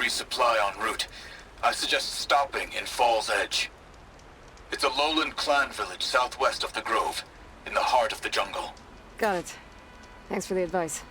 resupply en route. I suggest stopping in Fall's Edge. It's a lowland clan village southwest of the Grove, in the heart of the jungle. Got it. Thanks for the advice.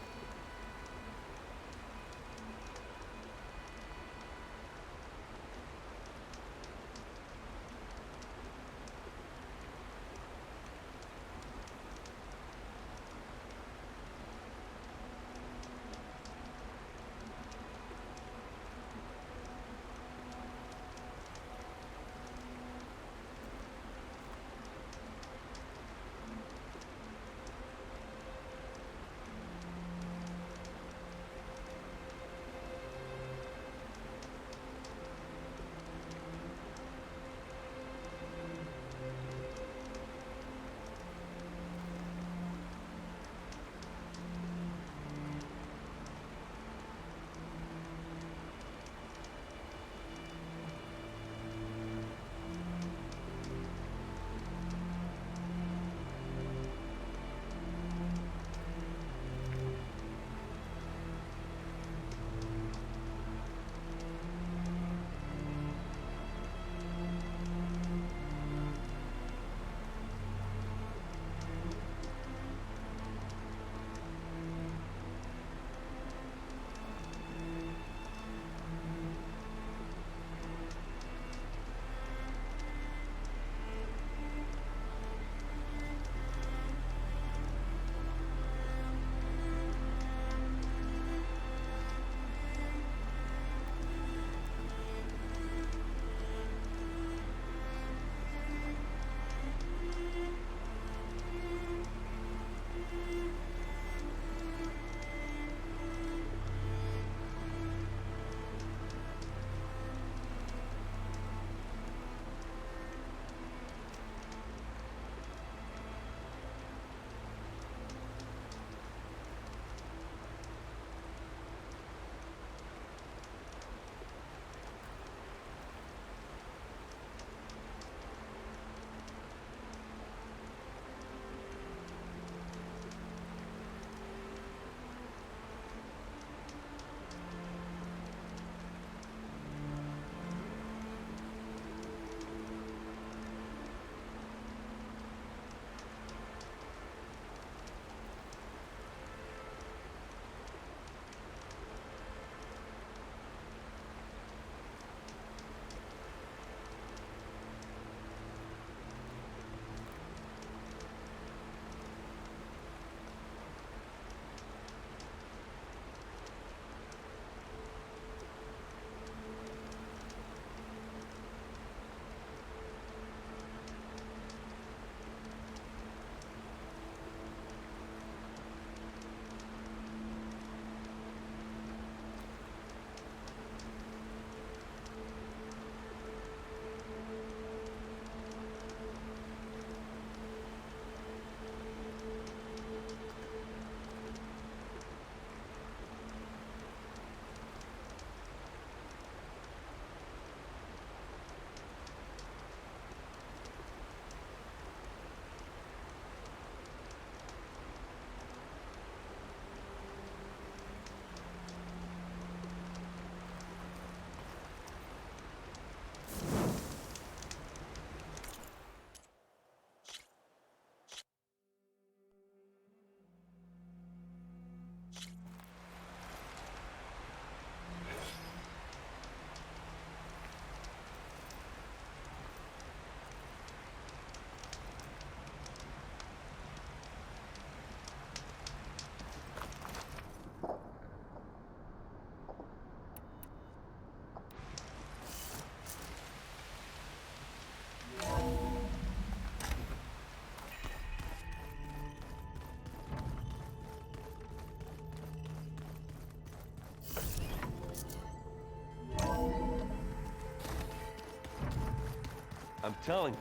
I'm telling you,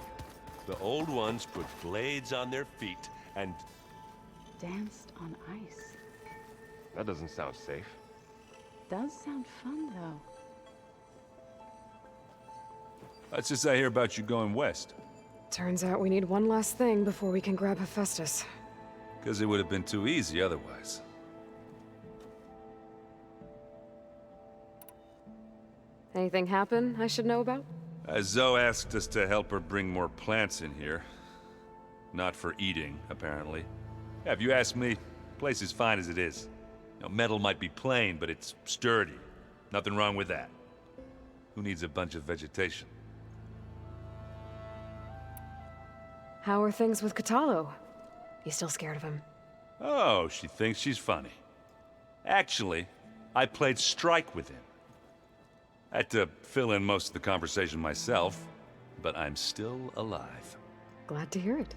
the old ones put blades on their feet and... Danced on ice. That doesn't sound safe. Does sound fun, though. That's just I hear about you going west. Turns out we need one last thing before we can grab Hephaestus. Because it would have been too easy otherwise. Anything happen I should know about? Zoe asked us to help her bring more plants in here. Not for eating, apparently. Yeah, if you ask me, the place is fine as it is. You know, metal might be plain, but it's sturdy. Nothing wrong with that. Who needs a bunch of vegetation? How are things with Katalo? You still scared of him? Oh, she thinks she's funny. Actually, I played strike with him. I had to fill in most of the conversation myself, but I'm still alive. Glad to hear it.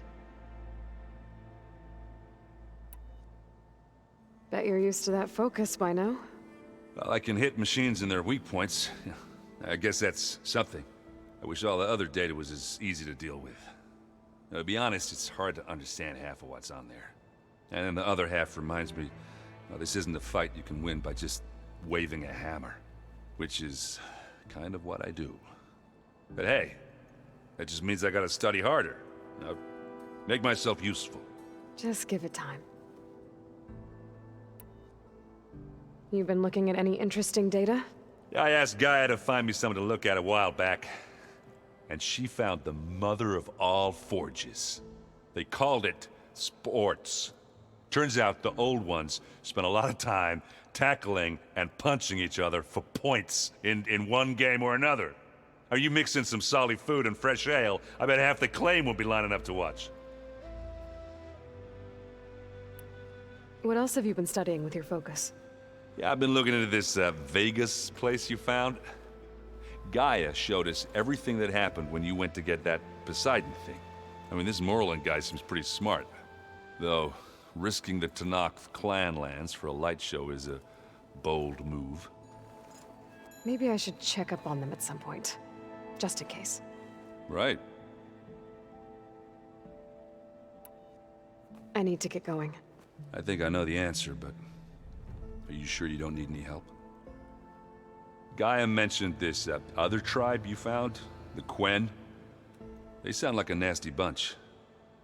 Bet you're used to that focus by now. Well, I can hit machines in their weak points. I guess that's something. I wish all the other data was as easy to deal with. Now, to be honest, it's hard to understand half of what's on there. And then the other half reminds me, well, this isn't a fight you can win by just waving a hammer. Which is kind of what I do. But hey, that just means I gotta study harder. Now, make myself useful. Just give it time. You been looking at any interesting data? I asked Gaia to find me something to look at a while back. And she found the mother of all forges. They called it sports. Turns out the old ones spent a lot of time tackling and punching each other for points in one game or another. Are you mixing some solid food and fresh ale? I bet half the claim will be lining up to watch. What else have you been studying with your focus? Yeah, I've been looking into this Vegas place you found. Gaia showed us everything that happened when you went to get that Poseidon thing. I mean, this Moreland guy seems pretty smart. Though, risking the Tanakh clan lands for a light show is a bold move. Maybe I should check up on them at some point. Just in case. Right. I need to get going. I think I know the answer, but are you sure you don't need any help? Gaia mentioned this other tribe you found, the Quen. They sound like a nasty bunch.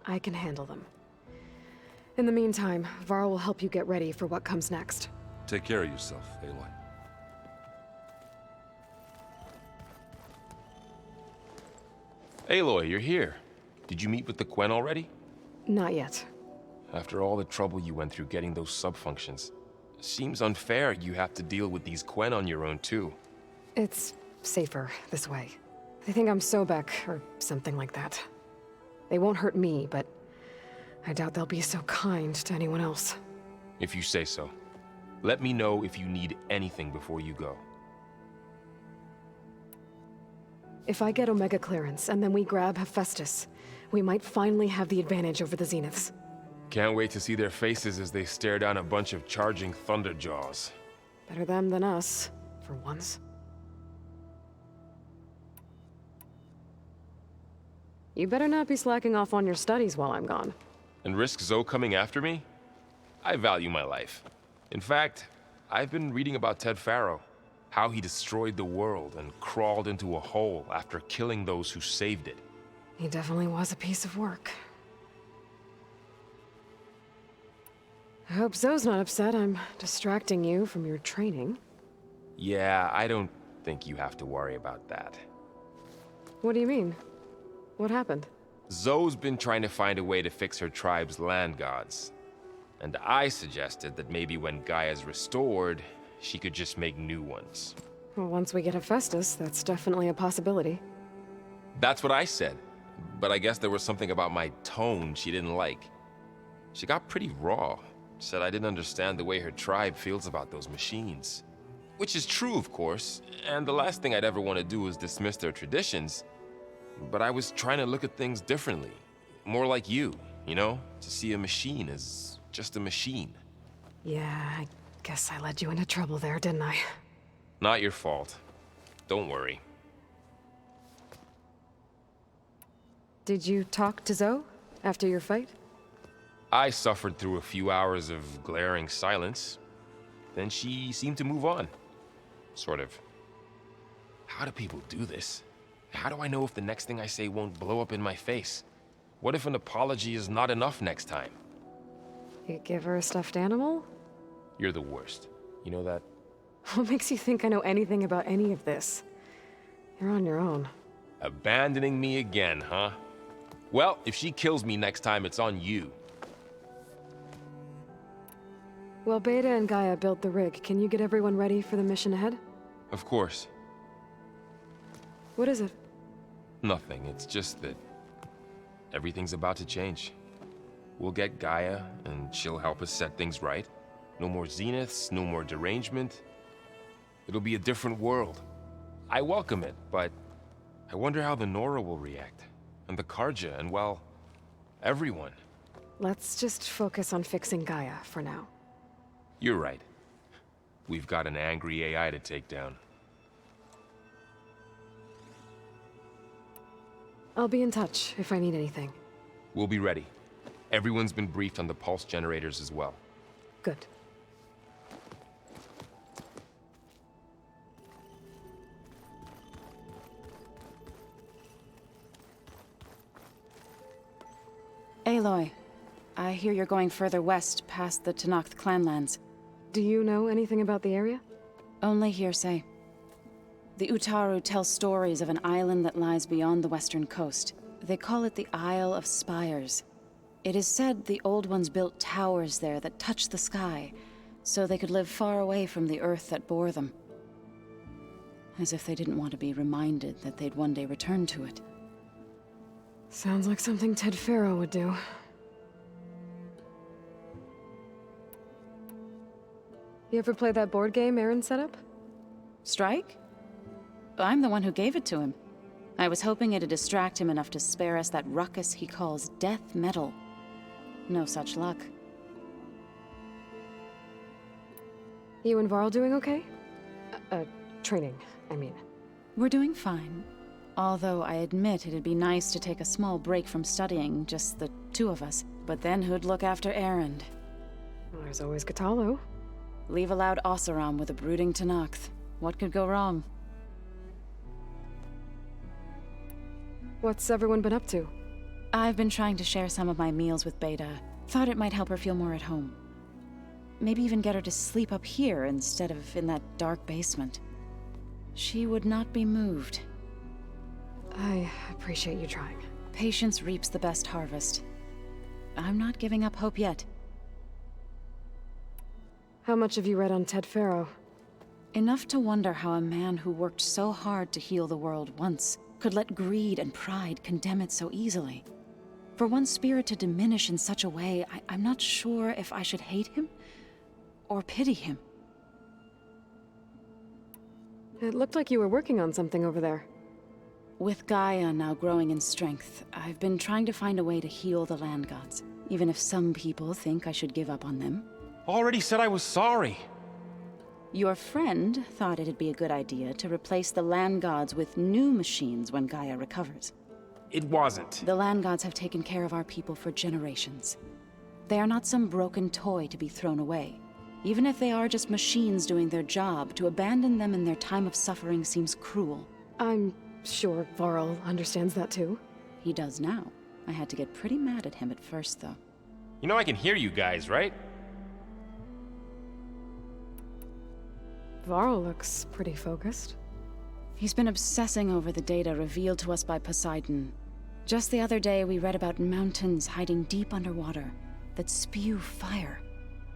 I can handle them. In the meantime, Faro will help you get ready for what comes next. Take care of yourself, Aloy. Aloy, you're here. Did you meet with the Quen already? Not yet. After all the trouble you went through getting those sub-functions, seems unfair you have to deal with these Quen on your own too. It's safer this way. They think I'm Sobek, or something like that. They won't hurt me, but I doubt they'll be so kind to anyone else. If you say so. Let me know if you need anything before you go. If I get Omega clearance, and then we grab Hephaestus, we might finally have the advantage over the Zeniths. Can't wait to see their faces as they stare down a bunch of charging Thunderjaws. Better them than us, for once. You better not be slacking off on your studies while I'm gone. And risk Zoe coming after me? I value my life. In fact, I've been reading about Ted Faro. How he destroyed the world and crawled into a hole after killing those who saved it. He definitely was a piece of work. I hope Zoe's not upset I'm distracting you from your training. Yeah, I don't think you have to worry about that. What do you mean? What happened? Zoe's been trying to find a way to fix her tribe's land gods. And I suggested that maybe when Gaia's restored, she could just make new ones. Well, once we get Hephaestus, that's definitely a possibility. That's what I said. But I guess there was something about my tone she didn't like. She got pretty raw. Said I didn't understand the way her tribe feels about those machines. Which is true, of course, and the last thing I'd ever want to do is dismiss their traditions. But I was trying to look at things differently. More like you know? To see a machine as just a machine. Yeah, I guess I led you into trouble there, didn't I? Not your fault. Don't worry. Did you talk to Zoe after your fight? I suffered through a few hours of glaring silence. Then she seemed to move on. Sort of. How do people do this? How do I know if the next thing I say won't blow up in my face? What if an apology is not enough next time? You give her a stuffed animal? You're the worst. You know that? What makes you think I know anything about any of this? You're on your own. Abandoning me again, huh? Well, if she kills me next time, it's on you. Well, Beta and Gaia built the rig. Can you get everyone ready for the mission ahead? Of course. What is it? Nothing. It's just that everything's about to change. We'll get Gaia, and she'll help us set things right. No more zeniths, no more derangement. It'll be a different world. I welcome it, but I wonder how the Nora will react. And the Karja, and well, everyone. Let's just focus on fixing Gaia for now. You're right. We've got an angry AI to take down. I'll be in touch if I need anything. We'll be ready. Everyone's been briefed on the pulse generators as well. Good. Aloy, I hear you're going further west past the Tenakth clanlands. Do you know anything about the area? Only hearsay. The Utaru tell stories of an island that lies beyond the western coast. They call it the Isle of Spires. It is said the Old Ones built towers there that touch the sky, so they could live far away from the earth that bore them. As if they didn't want to be reminded that they'd one day return to it. Sounds like something Ted Faro would do. You ever play that board game Aaron set up? Strike? I'm the one who gave it to him. I was hoping it'd distract him enough to spare us that ruckus he calls death metal. No such luck. You and Varl doing okay? Training, I mean. We're doing fine. Although I admit it'd be nice to take a small break from studying, just the two of us. But then who'd look after Erend? Well, there's always Katalo. Leave a loud Oseram with a brooding Tenakth. What could go wrong? What's everyone been up to? I've been trying to share some of my meals with Beta. Thought it might help her feel more at home. Maybe even get her to sleep up here instead of in that dark basement. She would not be moved. I appreciate you trying. Patience reaps the best harvest. I'm not giving up hope yet. How much have you read on Ted Faro? Enough to wonder how a man who worked so hard to heal the world once could let greed and pride condemn it so easily. For one spirit to diminish in such a way, I'm not sure if I should hate him or pity him. It looked like you were working on something over there. With Gaia now growing in strength, I've been trying to find a way to heal the land gods, even if some people think I should give up on them. Already said I was sorry. Your friend thought it'd be a good idea to replace the land gods with new machines when Gaia recovers. It wasn't. The land gods have taken care of our people for generations. They are not some broken toy to be thrown away. Even if they are just machines doing their job, to abandon them in their time of suffering seems cruel. I'm sure Varl understands that too. He does now. I had to get pretty mad at him at first, though. You know I can hear you guys, right? Varl looks pretty focused. He's been obsessing over the data revealed to us by Poseidon. Just the other day, we read about mountains hiding deep underwater that spew fire.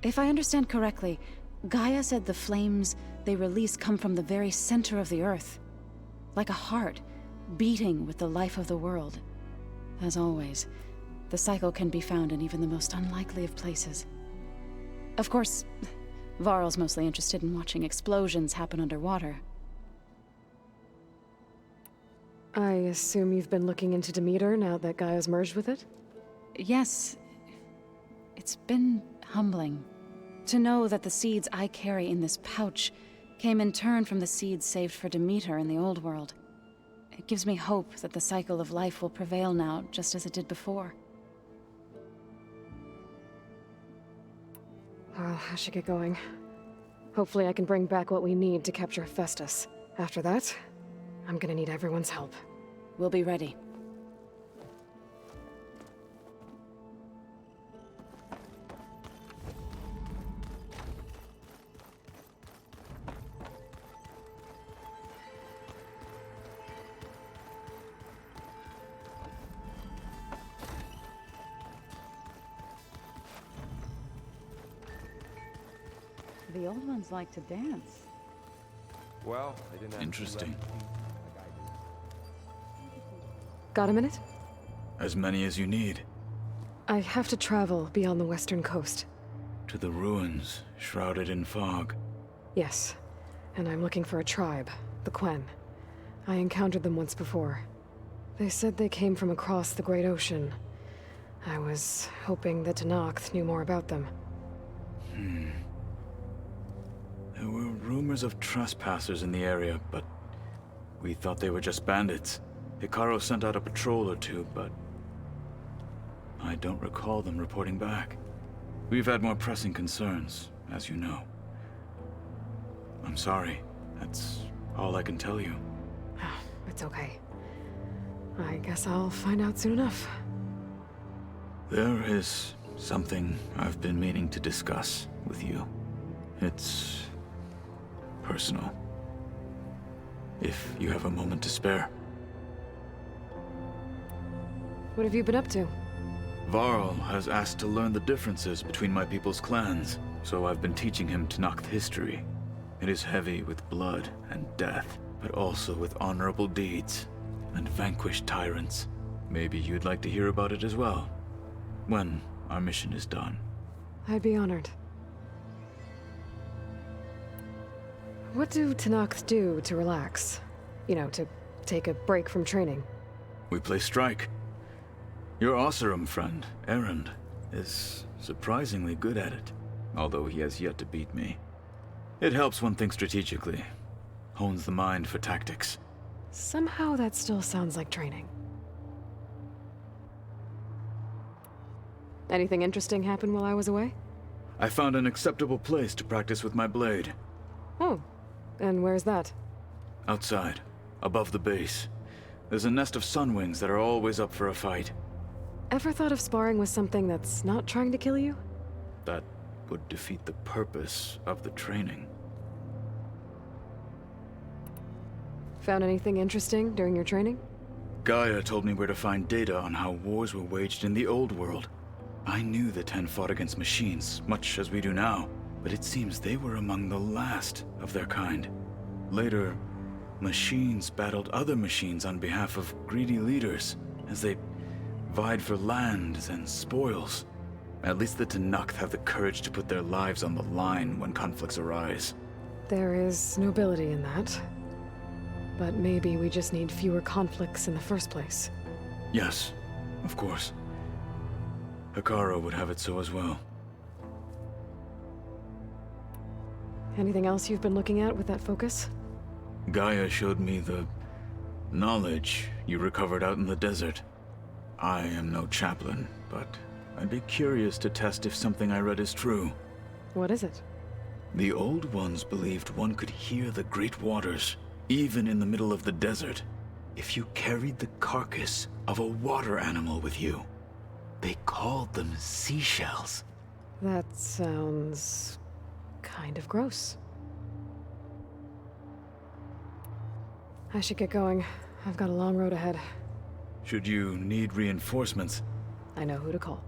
If I understand correctly, Gaia said the flames they release come from the very center of the earth. Like a heart, beating with the life of the world. As always, the cycle can be found in even the most unlikely of places. Of course, Varl's mostly interested in watching explosions happen underwater. I assume you've been looking into Demeter now that Gaia's merged with it? Yes. It's been humbling. To know that the seeds I carry in this pouch came in turn from the seeds saved for Demeter in the old world. It gives me hope that the cycle of life will prevail now, just as it did before. Well, I should get going. Hopefully I can bring back what we need to capture Festus. After that, I'm gonna need everyone's help. We'll be ready. The old ones like to dance. Well, they didn't have to Interesting. like I do. Got a minute? As many as you need. I have to travel beyond the western coast. To the ruins, shrouded in fog. Yes, and I'm looking for a tribe, the Quen. I encountered them once before. They said they came from across the Great Ocean. I was hoping that Tenakth knew more about them. There were rumors of trespassers in the area, but we thought they were just bandits. Faro sent out a patrol or two, but I don't recall them reporting back. We've had more pressing concerns, as you know. I'm sorry. That's all I can tell you. It's okay. I guess I'll find out soon enough. There is something I've been meaning to discuss with you. It's personal. If you have a moment to spare. What have you been up to? Varl has asked to learn the differences between my people's clans, so I've been teaching him Tenakth history. It is heavy with blood and death, but also with honorable deeds and vanquished tyrants. Maybe you'd like to hear about it as well, when our mission is done. I'd be honored. What do Tenakth do to relax? You know, to take a break from training? We play strike. Your Osseram friend, Erend, is surprisingly good at it, although he has yet to beat me. It helps one think strategically, hones the mind for tactics. Somehow that still sounds like training. Anything interesting happen while I was away? I found an acceptable place to practice with my blade. Oh, and where's that? Outside, above the base. There's a nest of sunwings that are always up for a fight. Ever thought of sparring with something that's not trying to kill you? That would defeat the purpose of the training. Found anything interesting during your training? Gaia told me where to find data on how wars were waged in the old world. I knew the Ten fought against machines, much as we do now, but it seems they were among the last of their kind. Later, machines battled other machines on behalf of greedy leaders, as they vied for lands and spoils. At least the Tenakth have the courage to put their lives on the line when conflicts arise. There is nobility in that. But maybe we just need fewer conflicts in the first place. Yes, of course. Faro would have it so as well. Anything else you've been looking at with that focus? Gaia showed me the knowledge you recovered out in the desert. I am no chaplain, but I'd be curious to test if something I read is true. What is it? The Old Ones believed one could hear the great waters, even in the middle of the desert, if you carried the carcass of a water animal with you. They called them seashells. That sounds kind of gross. I should get going. I've got a long road ahead. Should you need reinforcements, I know who to call.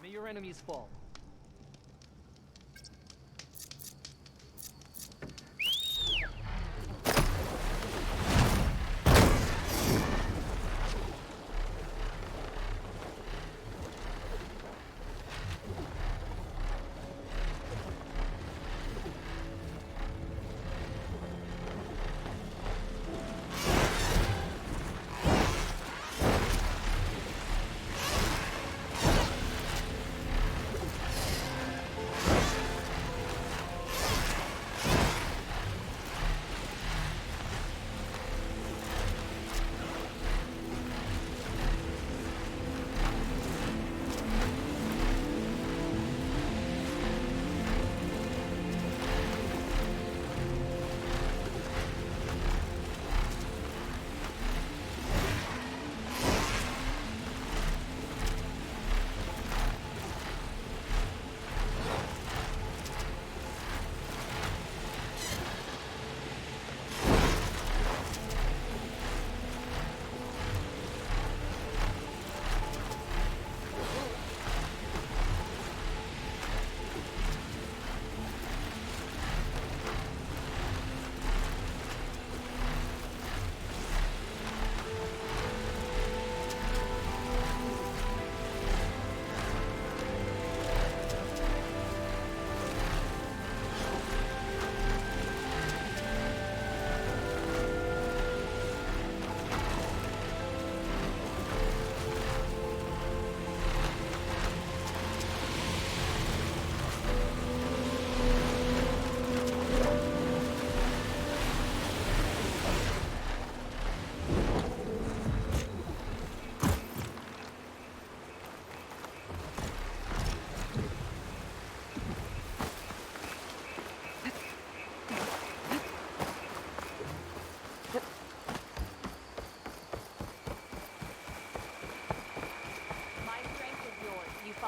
May your enemies fall.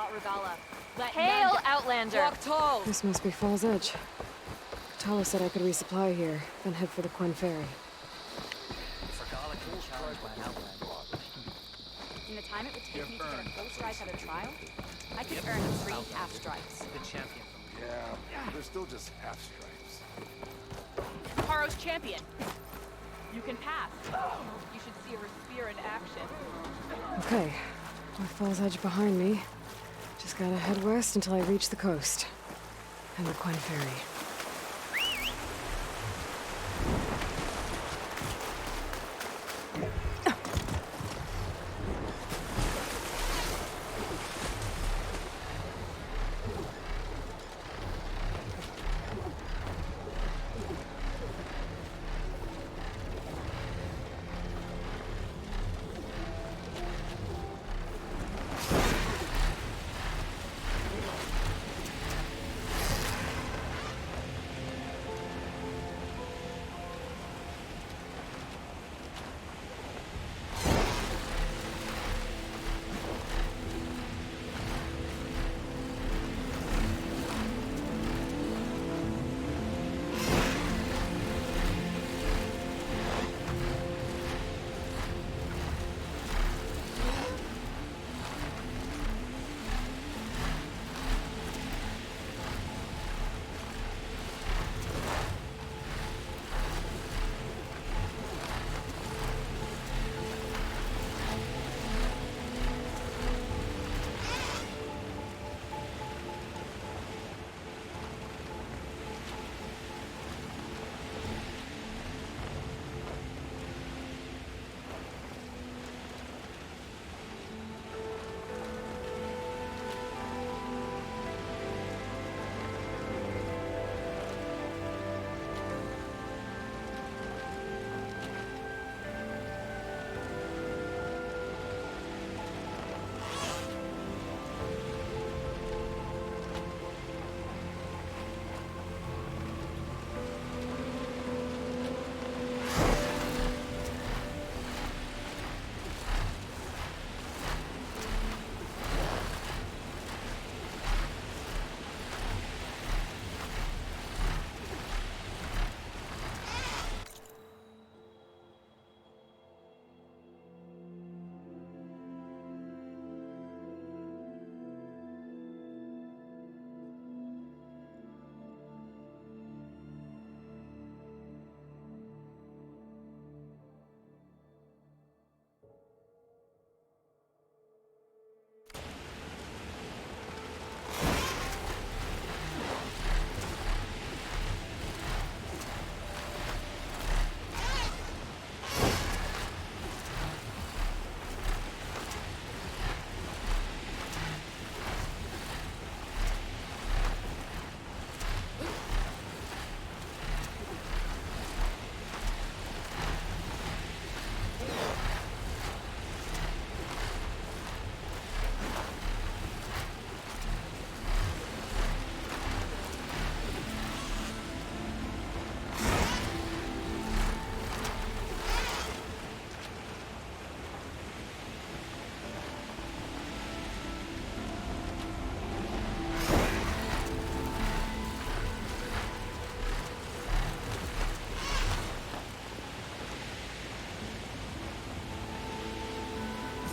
fought Regala. Let Hail, none Outlander! walk tall. This must be Fall's Edge. Tala said I could resupply here, then head for the Quen Ferry. Regala can be challenged by an outlander. In the time it would take me to get a full strike at a trial, I could earn 3 half strikes. The champion. Yeah, they're still just half stripes. Faro's champion. You can pass. You should see her spear in action. Okay, with Fall's Edge behind me, just gotta head west until I reach the coast. And the Quen Ferry.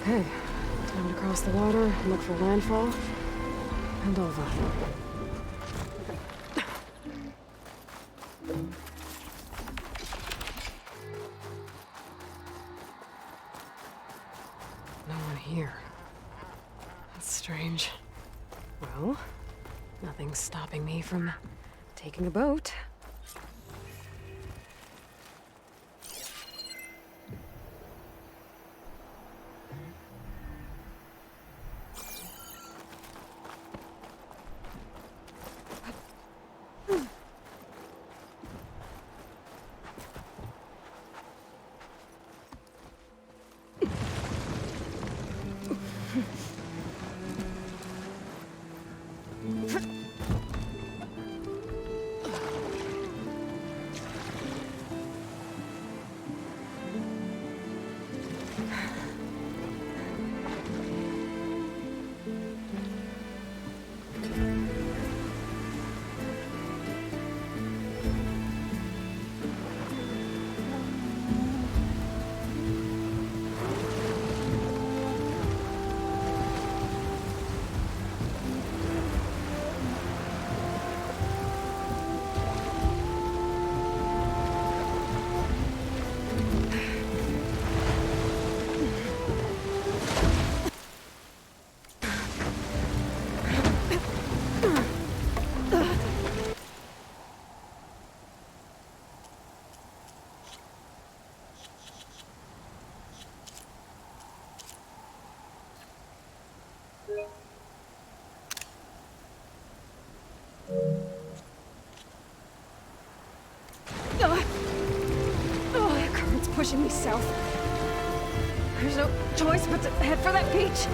Okay, time to cross the water and look for landfall and Olva. No one here. That's strange. Well, nothing's stopping me from taking a boat. pushing me south. There's no choice but to head for that beach.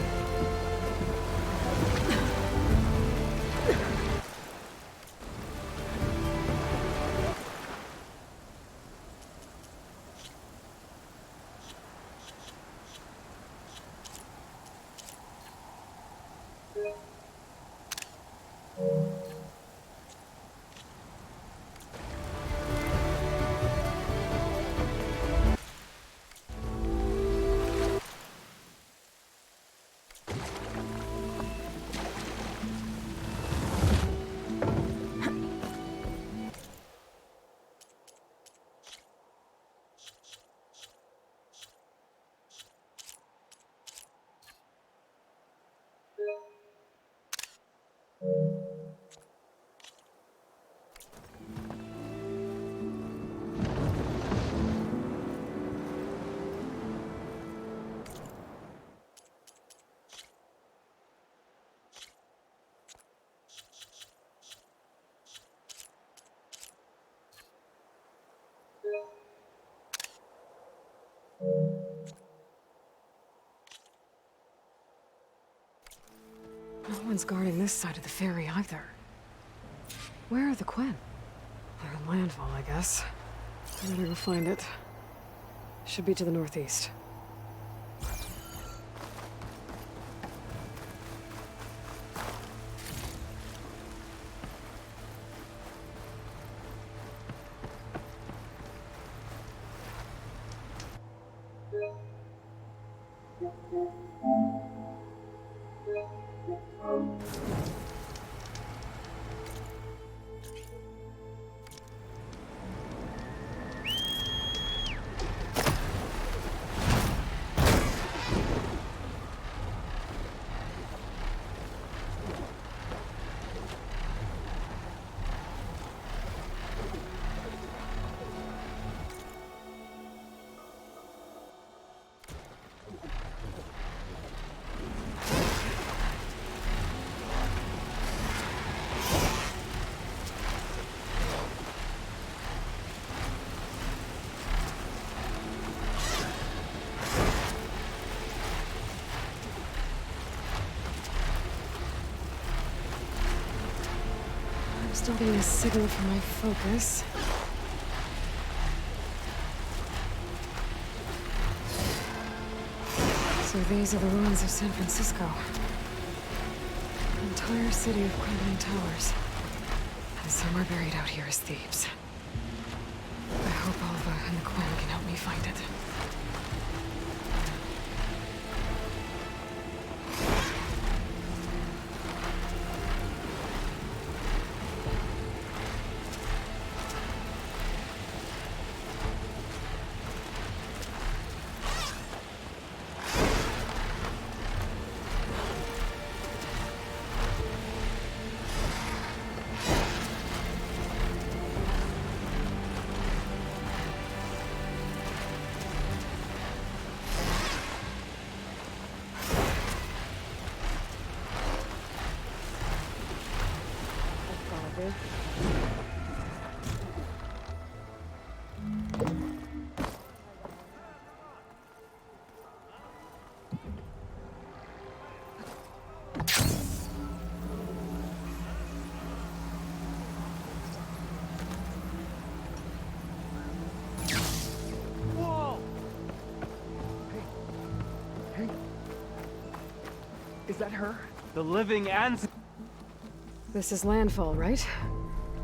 No one's guarding this side of the ferry either. Where are the Quen? They're in landfall, I guess. I better go find it. Should be to the northeast. Still getting a signal for my focus. So these are the ruins of San Francisco. An entire city of crumbling towers. And somewhere buried out here is Thebes. I hope Alva and the Quen can help me find it. Is that her? The living and... This is landfall, right?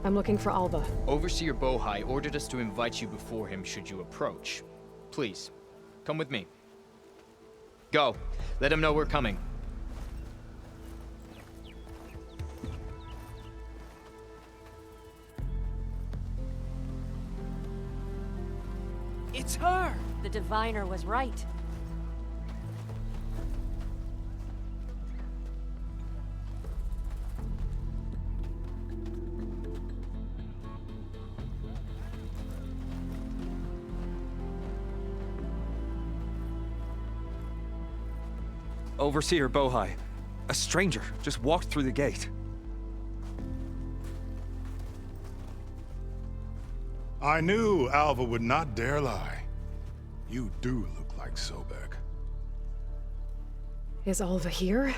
I'm looking for Alva. Overseer Bohai ordered us to invite you before him should you approach. Please, come with me. Go. Let him know we're coming. It's her! The diviner was right. Overseer Bohai. A stranger just walked through the gate. I knew Alva would not dare lie. You do look like Sobek. Is Alva here?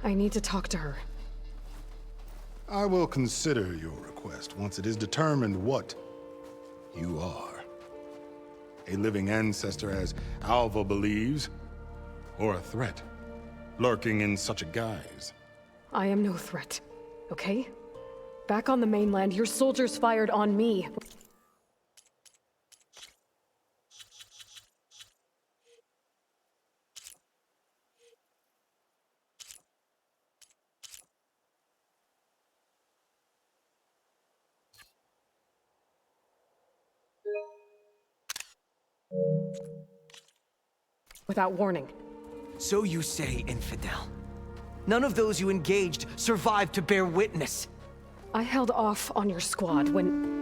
I need to talk to her. I will consider your request once it is determined what you are. A living ancestor, as Alva believes, or a threat, lurking in such a guise. I am no threat, okay? Back on the mainland, your soldiers fired on me. Without warning. So you say, infidel. None of those you engaged survived to bear witness. I held off on your squad when...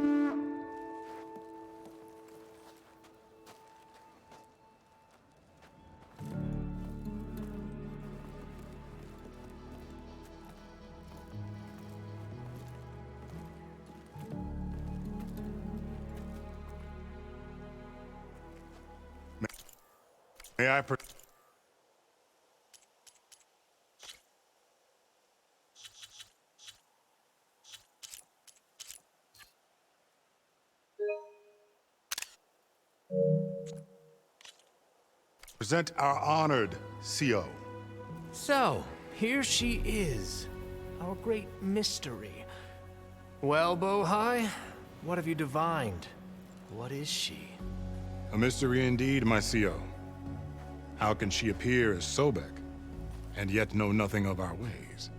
May I present our honored CO. So, here she is, our great mystery. Well, Bohai, what have you divined? What is she? A mystery indeed, my CO. How can she appear as Sobek, and yet know nothing of our ways?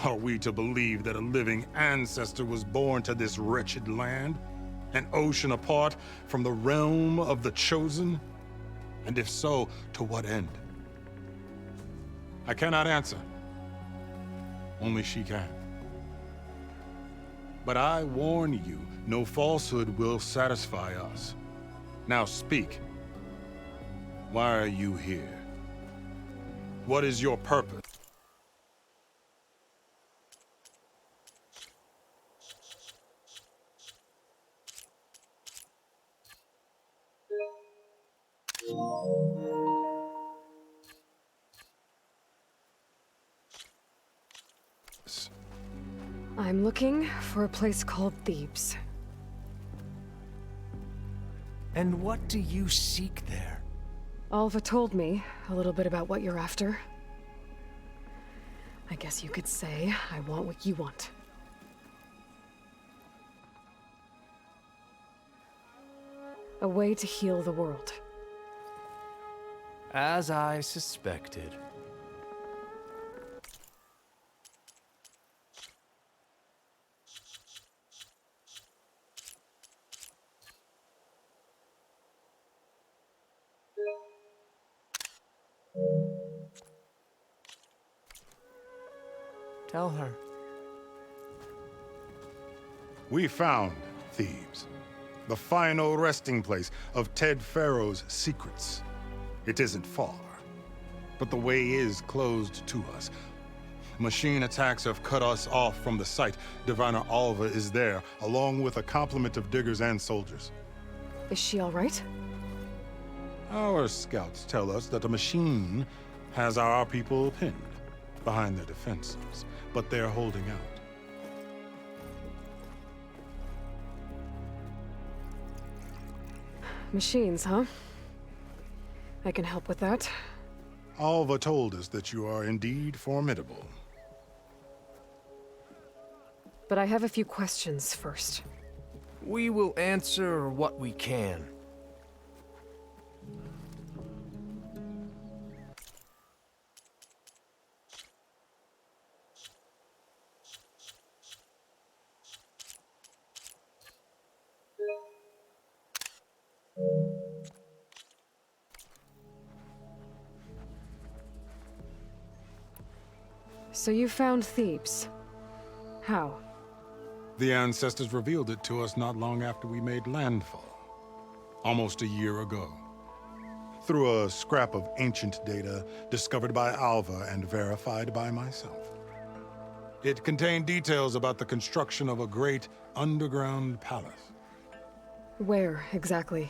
Are we to believe that a living ancestor was born to this wretched land, an ocean apart from the realm of the Chosen? And if so, to what end? I cannot answer. Only she can. But I warn you, no falsehood will satisfy us. Now speak. Why are you here? What is your purpose? I'm looking for a place called Thebes. And what do you seek there? Alva told me a little bit about what you're after. I guess you could say I want what you want. A way to heal the world. As I suspected. Tell her. We found Thebes, the final resting place of Ted Faro's secrets. It isn't far, but the way is closed to us. Machine attacks have cut us off from the site. Diviner Alva is there, along with a complement of diggers and soldiers. Is she all right? Our scouts tell us that a machine has our people pinned behind their defenses, but they're holding out. Machines, huh? I can help with that. Alva told us that you are indeed formidable. But I have a few questions first. We will answer what we can. So you found Thebes. How? The ancestors revealed it to us not long after we made landfall. Almost a year ago. Through a scrap of ancient data discovered by Alva and verified by myself. It contained details about the construction of a great underground palace. Where, exactly?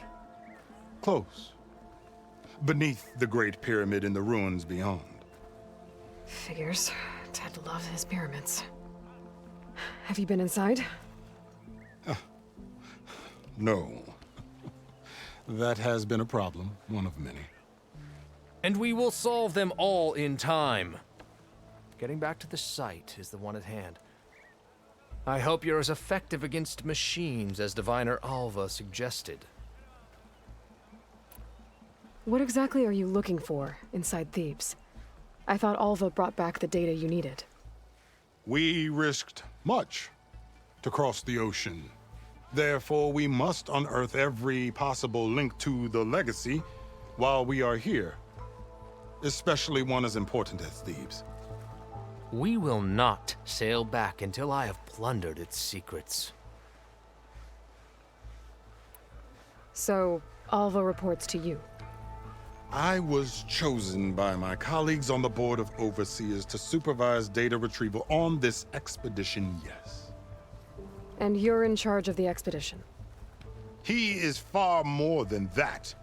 Close. beneath the Great Pyramid in the ruins beyond. Figures. Ted loves his pyramids. Have you been inside? No. That has been a problem, one of many. And we will solve them all in time. Getting back to the site is the one at hand. I hope you're as effective against machines as Diviner Alva suggested. What exactly are you looking for inside Thebes? I thought Alva brought back the data you needed. We risked much to cross the ocean. Therefore, we must unearth every possible link to the legacy while we are here, especially one as important as Thebes. We will not sail back until I have plundered its secrets. So, Alva reports to you. I was chosen by my colleagues on the Board of Overseers to supervise data retrieval on this expedition, yes. And you're in charge of the expedition. He is far more than that.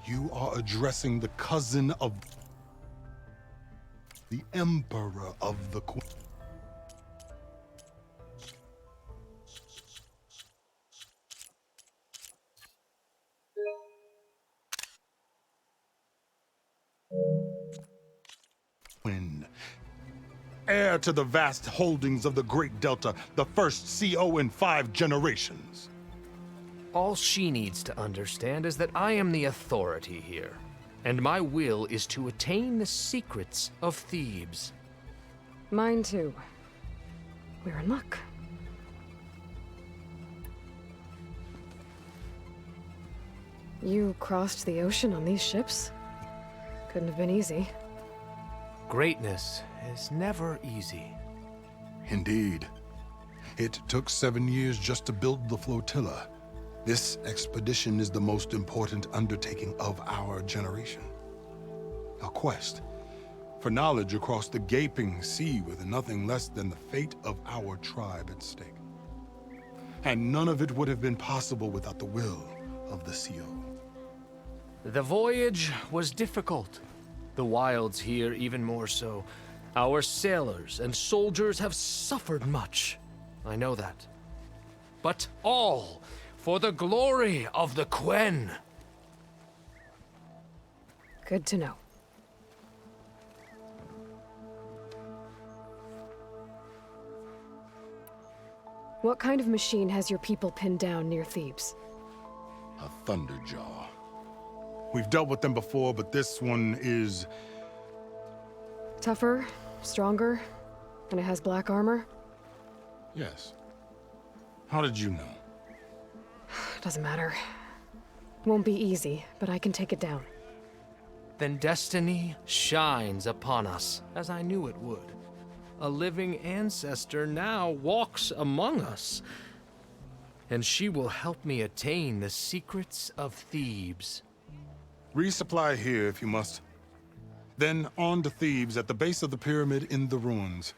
You are addressing the cousin of the Emperor of the Queen. Heir to the vast holdings of the Great Delta, the first CO in 5 generations. All she needs to understand is that I am the authority here, and my will is to attain the secrets of Thebes. Mine too. We're in luck. You crossed the ocean on these ships? Couldn't have been easy. Greatness is never easy. Indeed. It took 7 years just to build the flotilla. This expedition is the most important undertaking of our generation. A quest for knowledge across the gaping sea with nothing less than the fate of our tribe at stake. And none of it would have been possible without the will of the CO. The voyage was difficult. The wilds here even more so. Our sailors and soldiers have suffered much. I know that. But all for the glory of the Quen. Good to know. What kind of machine has your people pinned down near Thebes? A Thunderjaw. We've dealt with them before, but this one is... Tougher, stronger, and it has black armor? Yes. How did you know? Doesn't matter. Won't be easy, but I can take it down. Then destiny shines upon us, as I knew it would. A living ancestor now walks among us, and she will help me attain the secrets of Thebes. Resupply here if you must. Then on to Thebes at the base of the pyramid in the ruins.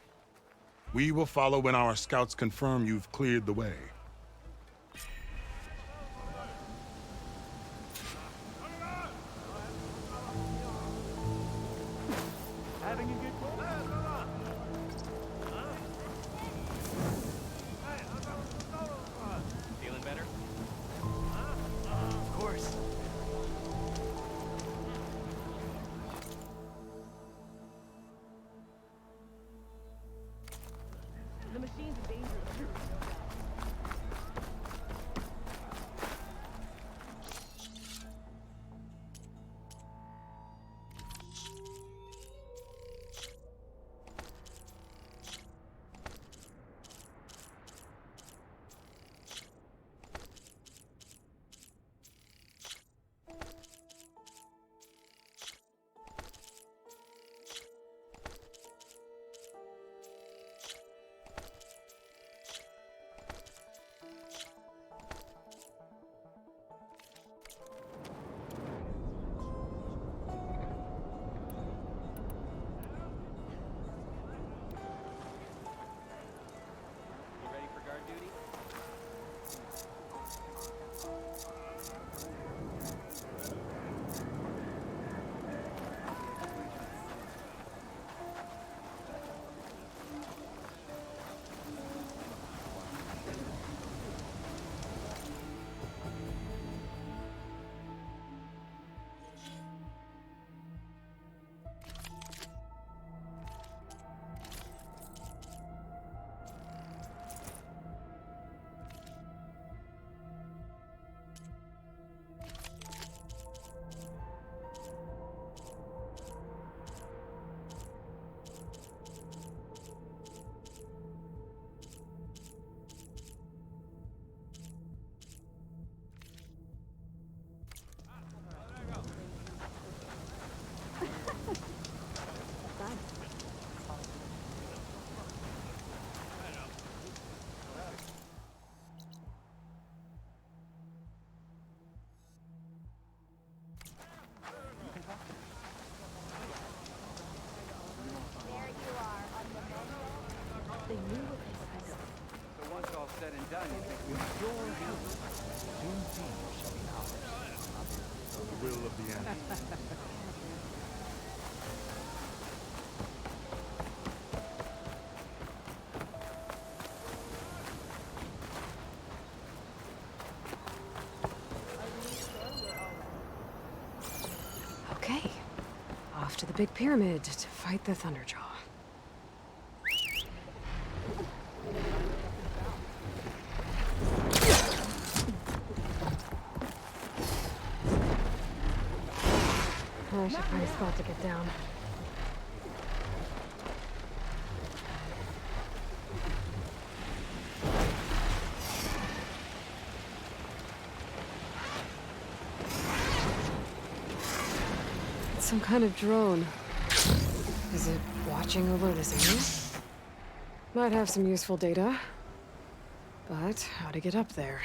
We will follow when our scouts confirm you've cleared the way. Feeling better? Of course. The machine's a danger too. So once all said and done, you think we'll your will, soon things shall be ours. The will of the end. Okay. Off to the big pyramid to fight the Thunderjaw. I should find a spot to get down. It's some kind of drone. Is it watching over this area? Might have some useful data. But how to get up there?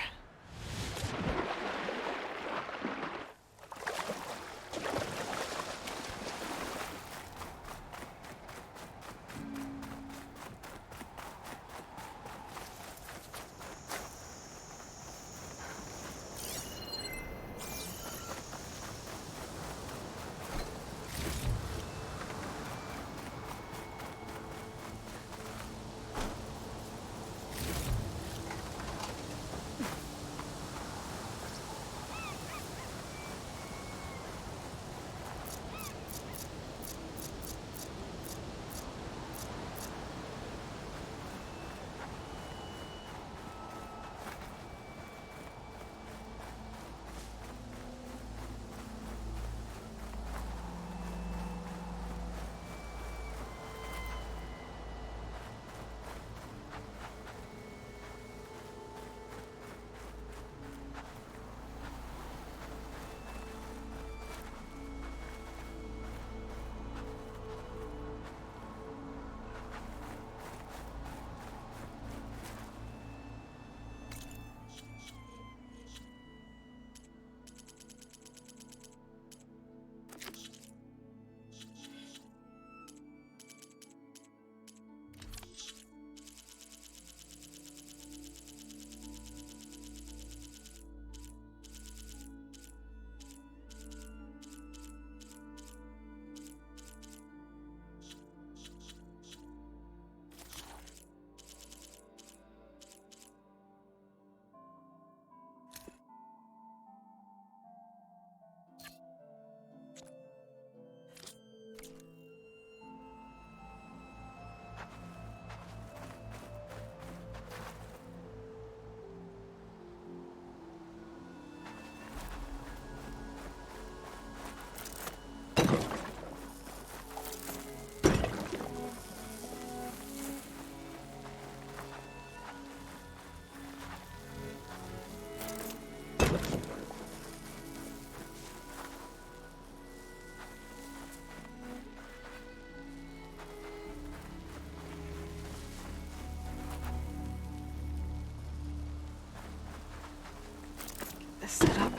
Set up.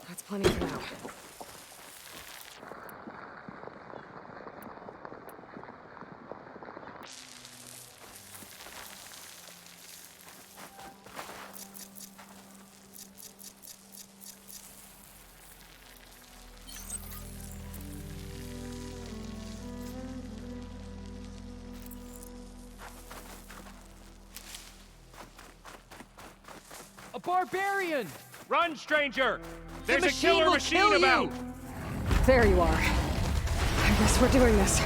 That's plenty for now. A barbarian! Run, stranger! The There's a killer will machine kill about! There you are. I guess we're doing this.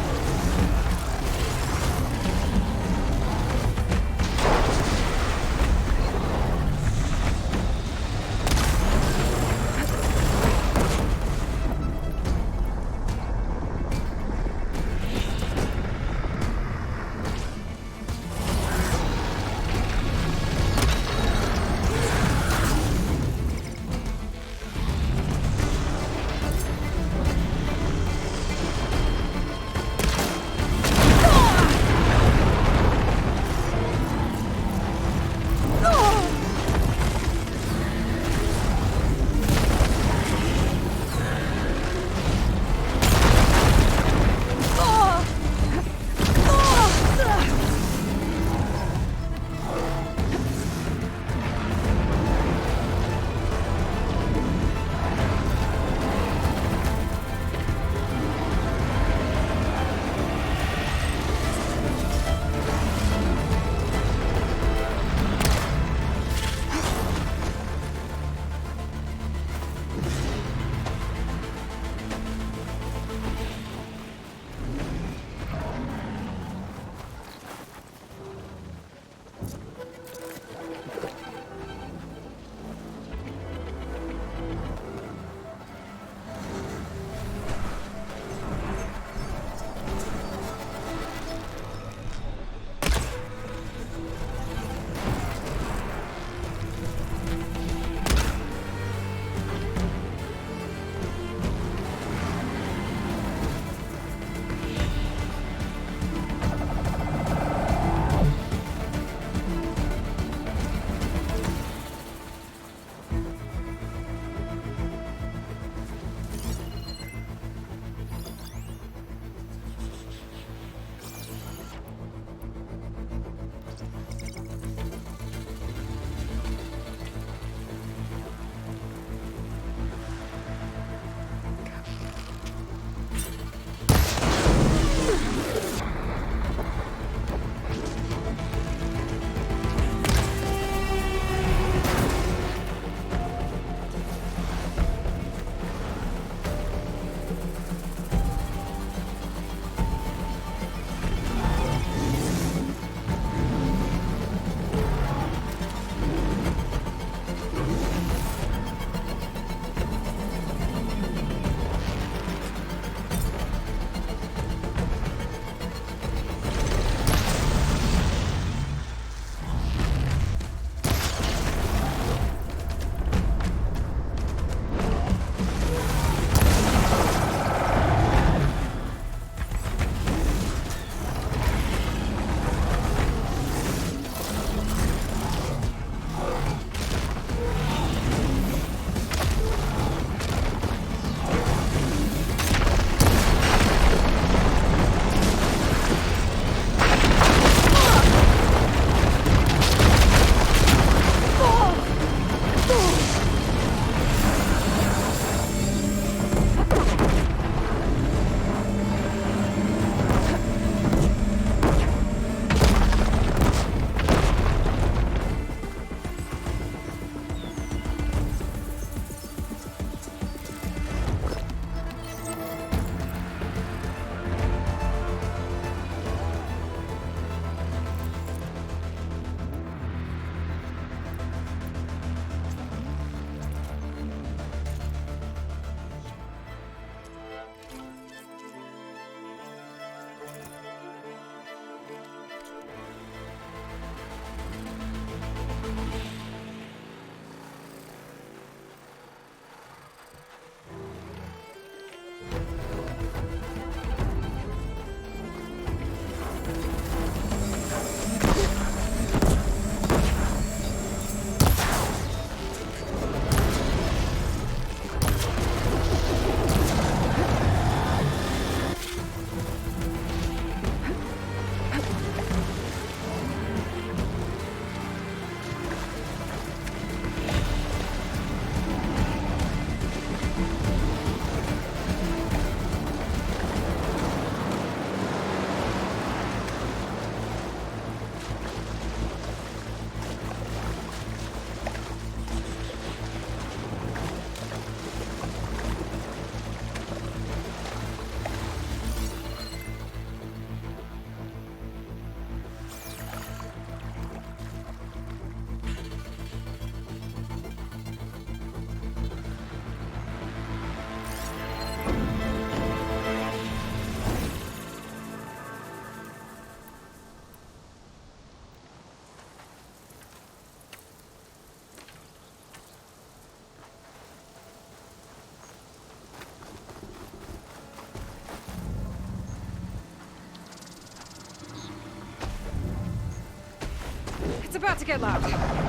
about to get loud.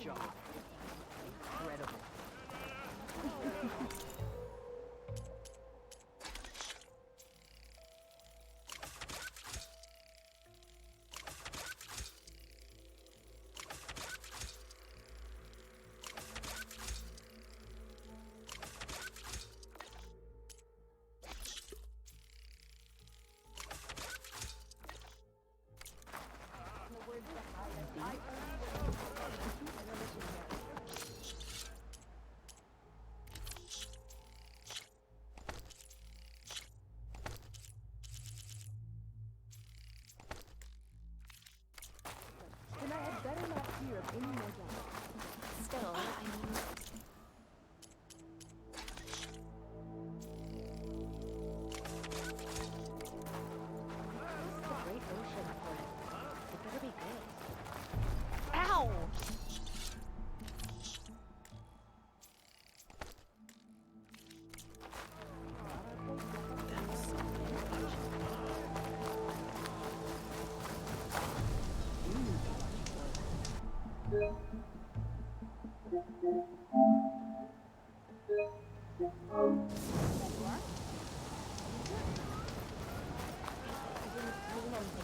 job. Incredible. Then I had better not hear of any more damage. Still, I mean... This is the great ocean, Flynn. It better be good. Ow!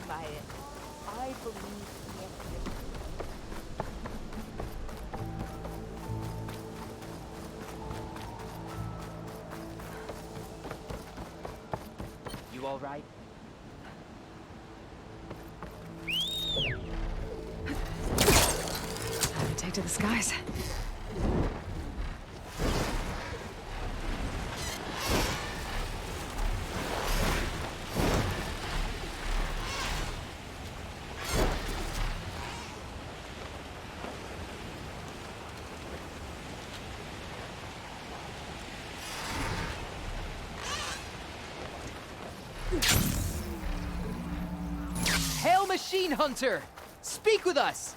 By it. I believe You all right? Take to the skies. Hail, Machine Hunter! Speak with us!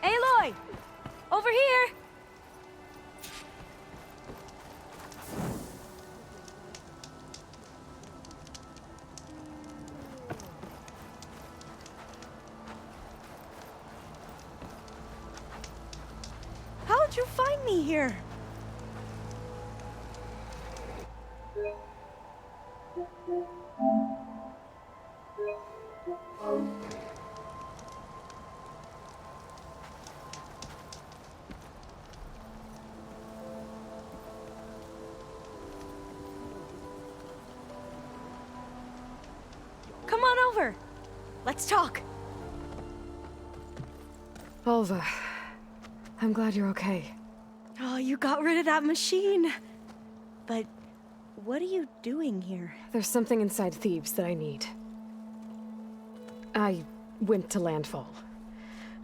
Aloy! Over here! How'd you find me here? Come on over. Let's talk. Volva, I'm glad you're okay. Oh, you got rid of that machine. But what are you doing here? There's something inside Thebes that I need. I went to landfall.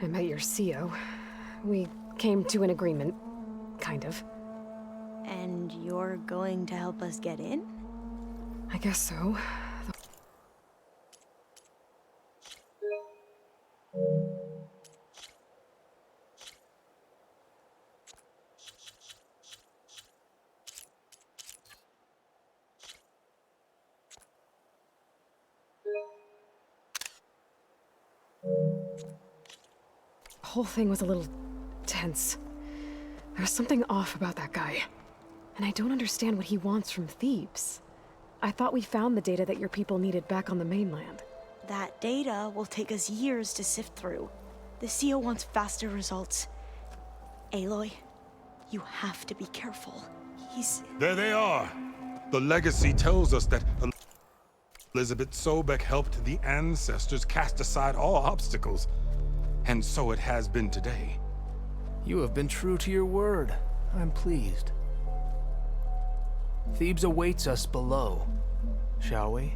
I met your CO. We came to an agreement, kind of. And you're going to help us get in? I guess so. The whole thing was a little tense. There's something off about that guy. And I don't understand what he wants from Thebes. I thought we found the data that your people needed back on the mainland. That data will take us years to sift through. The CO wants faster results. Aloy, you have to be careful. There they are! The legacy tells us that Elizabeth Sobek helped the ancestors cast aside all obstacles. And so it has been today. You have been true to your word. I'm pleased. Thebes awaits us below, shall we?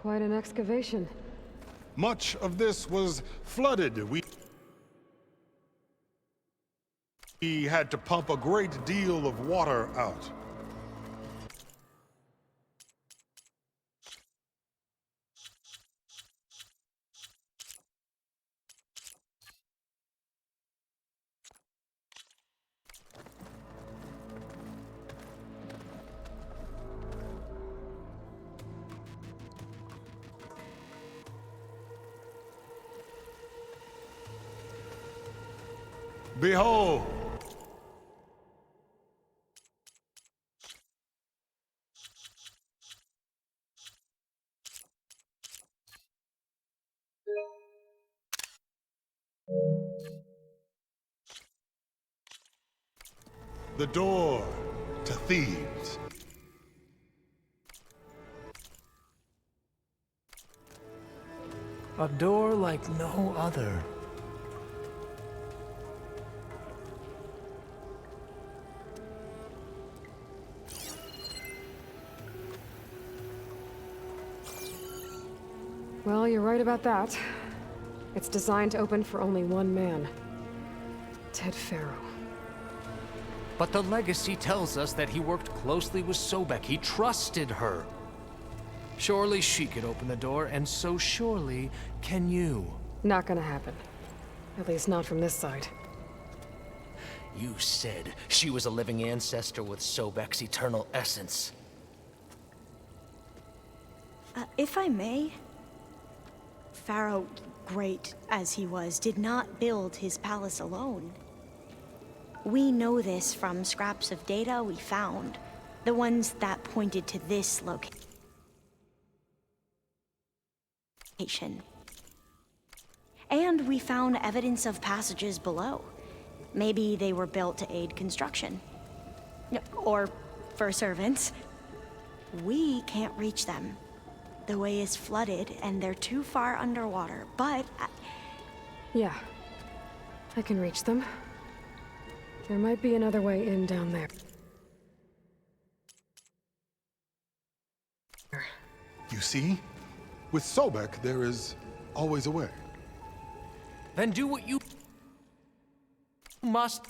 Quite an excavation. Much of this was flooded. We had to pump a great deal of water out. Behold! The door to Thebes. A door like no other. Well, you're right about that. It's designed to open for only one man. Ted Faro. But the legacy tells us that he worked closely with Sobek. He trusted her. Surely she could open the door, and so surely can you. Not gonna happen. At least not from this side. You said she was a living ancestor with Sobek's eternal essence. If I may, Faro, great as he was, did not build his palace alone. We know this from scraps of data we found, the ones that pointed to this location. And we found evidence of passages below. Maybe they were built to aid construction. Or for servants. We can't reach them. The way is flooded, and they're too far underwater, but... Yeah. I can reach them. There might be another way in down there. You see? With Sobek, there is always a way. Then do what you must.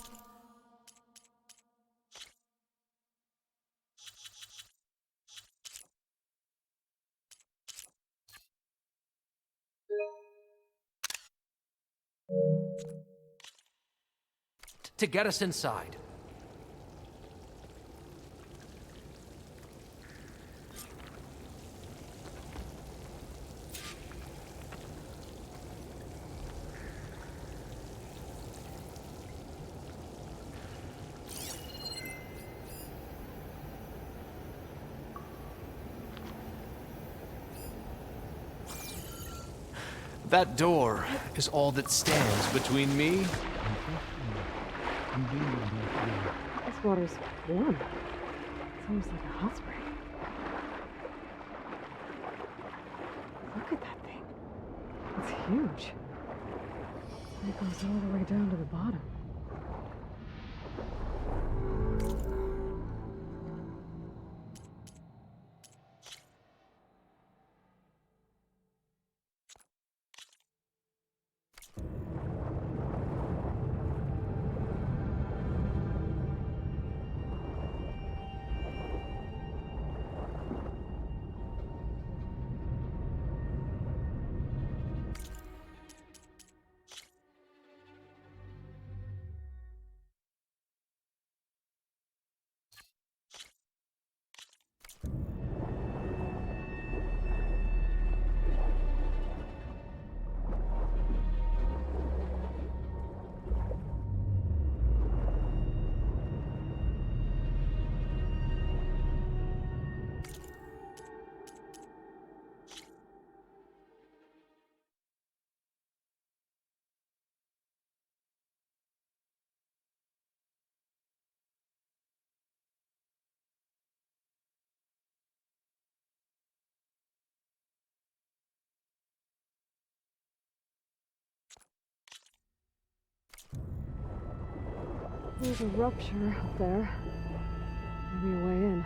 To get us inside. That door is all that stands between me. This water's warm. It's almost like a hot spring. Look at that thing. It's huge. It goes all the way down to the bottom. There's a rupture up there. Maybe a way in.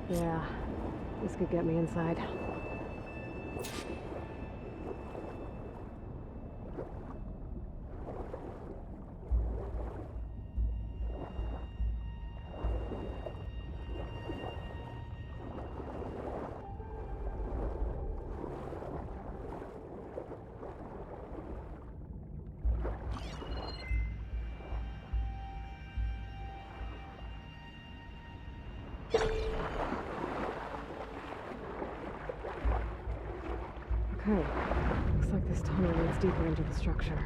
Yeah, this could get me inside. Okay, looks like this tunnel leads deeper into the structure.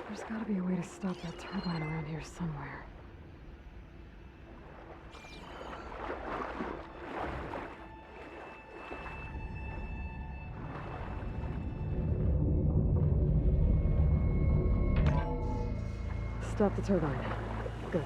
There's gotta be a way to stop that turbine around here somewhere. Stop the turbine. Good.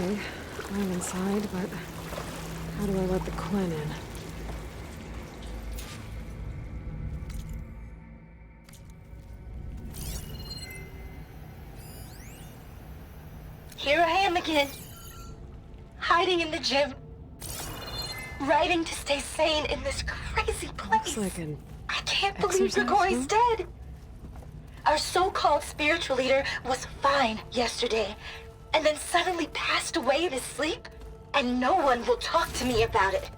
Okay, I'm inside, but how do I let the Quen in? Here I am again, hiding in the gym, writing to stay sane in this crazy place. Looks like an I can't believe exercise Gregori's room? dead. Our so-called spiritual leader was fine yesterday, and then suddenly passed away in his sleep, and no one will talk to me about it.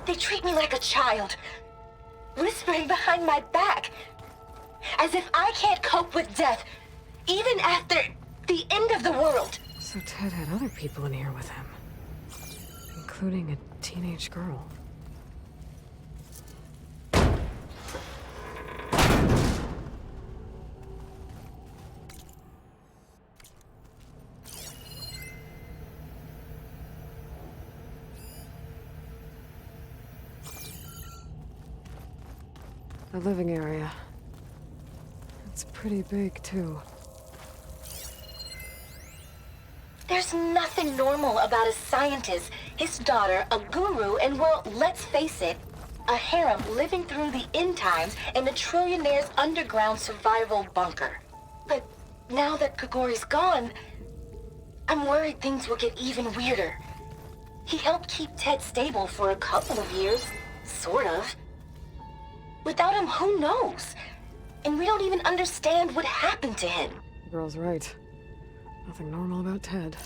They treat me like a child, whispering behind my back, as if I can't cope with death, even after the end of the world. So Ted had other people in here with him, including a teenage girl. The living area. It's pretty big, too. There's nothing normal about a scientist, his daughter, a guru, and well, let's face it, a harem living through the end times in a trillionaire's underground survival bunker. But now that Grigori's gone, I'm worried things will get even weirder. He helped keep Ted stable for a couple of years, sort of. Without him, who knows? And we don't even understand what happened to him. The girl's right. Nothing normal about Ted.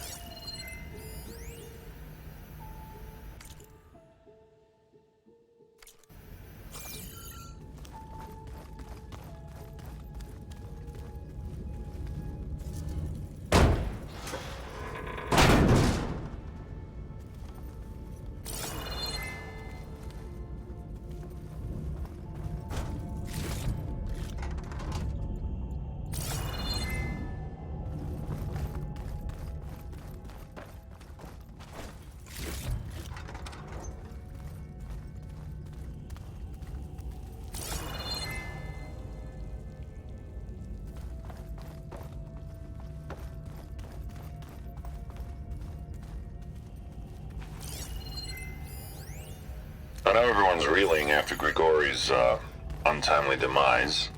I know everyone's reeling after Grigori's, untimely demise.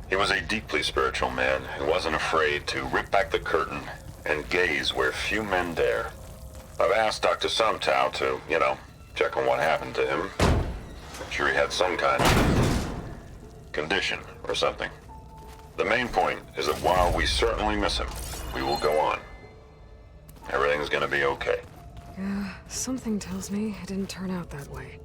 He was a deeply spiritual man who wasn't afraid to rip back the curtain and gaze where few men dare. I've asked Dr. Sumtow to, check on what happened to him. I'm sure he had some kind of condition or something. The main point is that while we certainly miss him, we will go on. Everything's gonna be okay. Yeah, something tells me it didn't turn out that way.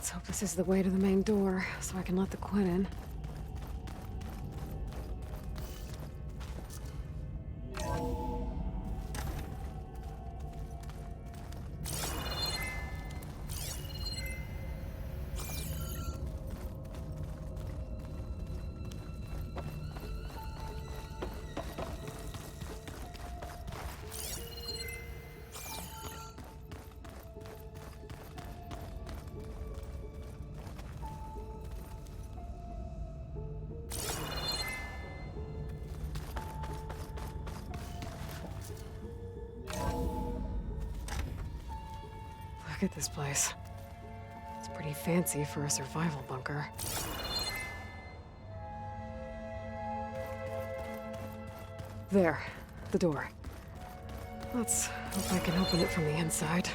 Let's hope this is the way to the main door, so I can let the Quinn in. Look at this place. It's pretty fancy for a survival bunker. There, the door. Let's hope I can open it from the inside.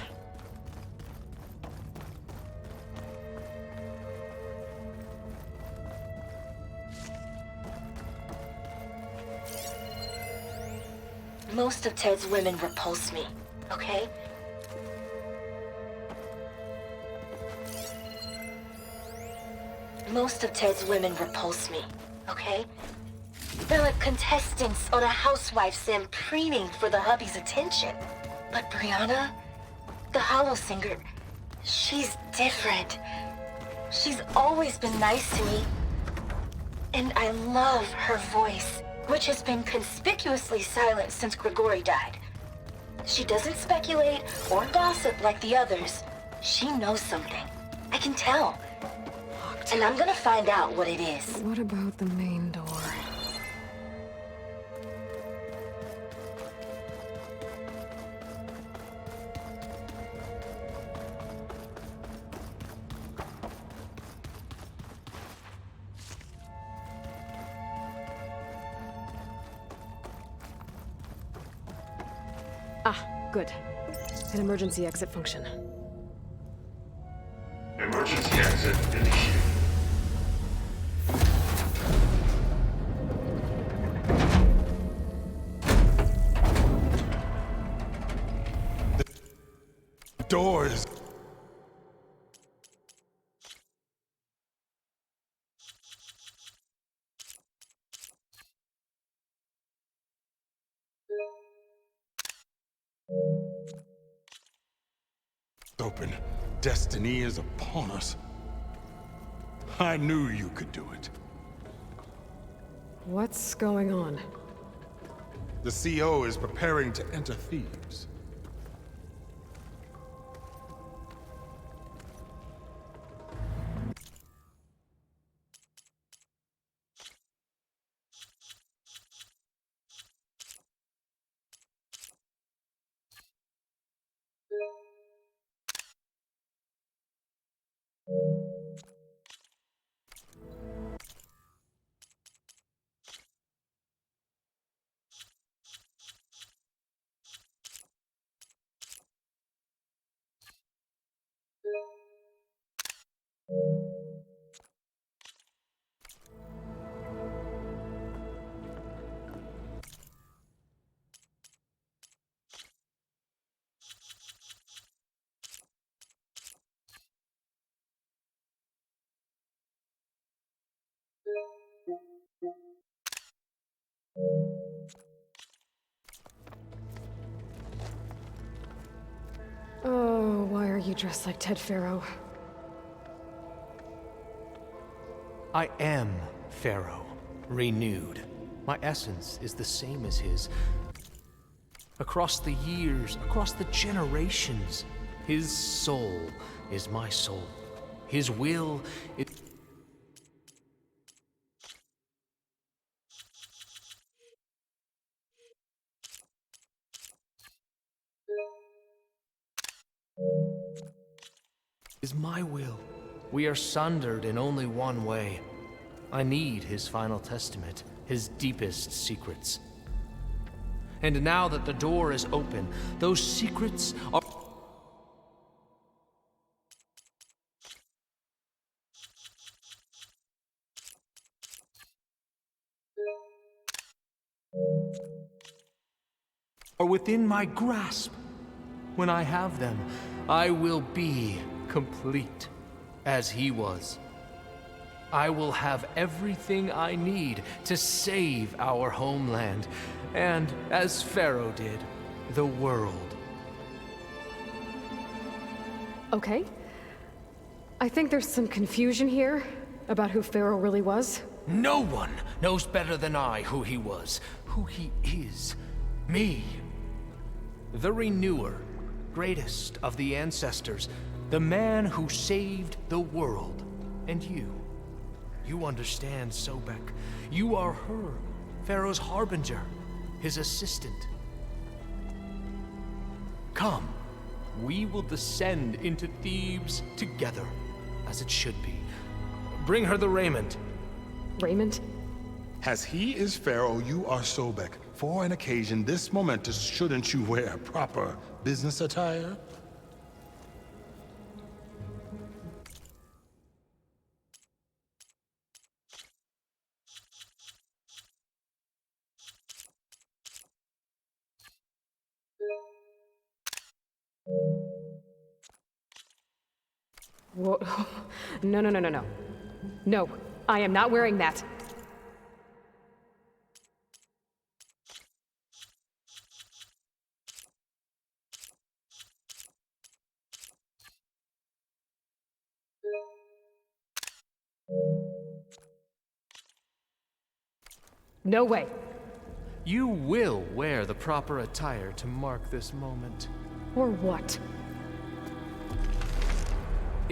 Most of Ted's women repulse me, okay? Most of Ted's women repulse me, okay? They're like contestants on a housewife sim preening for the hubby's attention. But Brianna, the hollow singer, she's different. She's always been nice to me. And I love her voice, which has been conspicuously silent since Grigori died. She doesn't speculate or gossip like the others. She knows something. I can tell. And I'm gonna find out what it is. What about the main door? Ah, good. An emergency exit function. Emergency exit initiated. The door is... open. Destiny is upon us. I knew you could do it. What's going on? The CO is preparing to enter Thebes. Oh, why are you dressed like Ted Faro? I am Faro, renewed. My essence is the same as his. Across the years, across the generations, his soul is my soul. His will, it... is my will. We are sundered in only one way. I need his final testament, his deepest secrets. And now that the door is open, those secrets are... are within my grasp. When I have them, I will be complete, as he was. I will have everything I need to save our homeland, and, as Faro did, the world. Okay. I think there's some confusion here about who Faro really was. No one knows better than I who he was, who he is. Me. The Renewer, greatest of the ancestors, the man who saved the world. And you. You understand, Sobek. You are her, Pharaoh's harbinger, his assistant. Come, we will descend into Thebes together, as it should be. Bring her the raiment. Raiment? As he is Pharaoh, you are Sobek. For an occasion this momentous, shouldn't you wear proper business attire? Whoa. No, no, no, no, no. No, I am not wearing that. No way. You will wear the proper attire to mark this moment. Or what?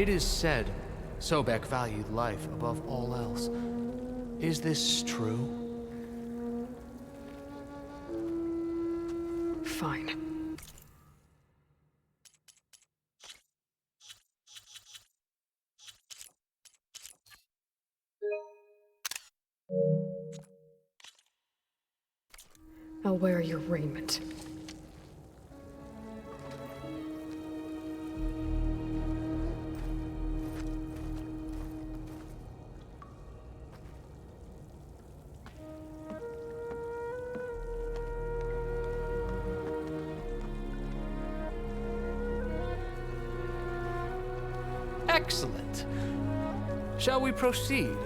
It is said Sobek valued life above all else. Is this true? Fine. I'll wear your raiment. Excellent. Shall we proceed?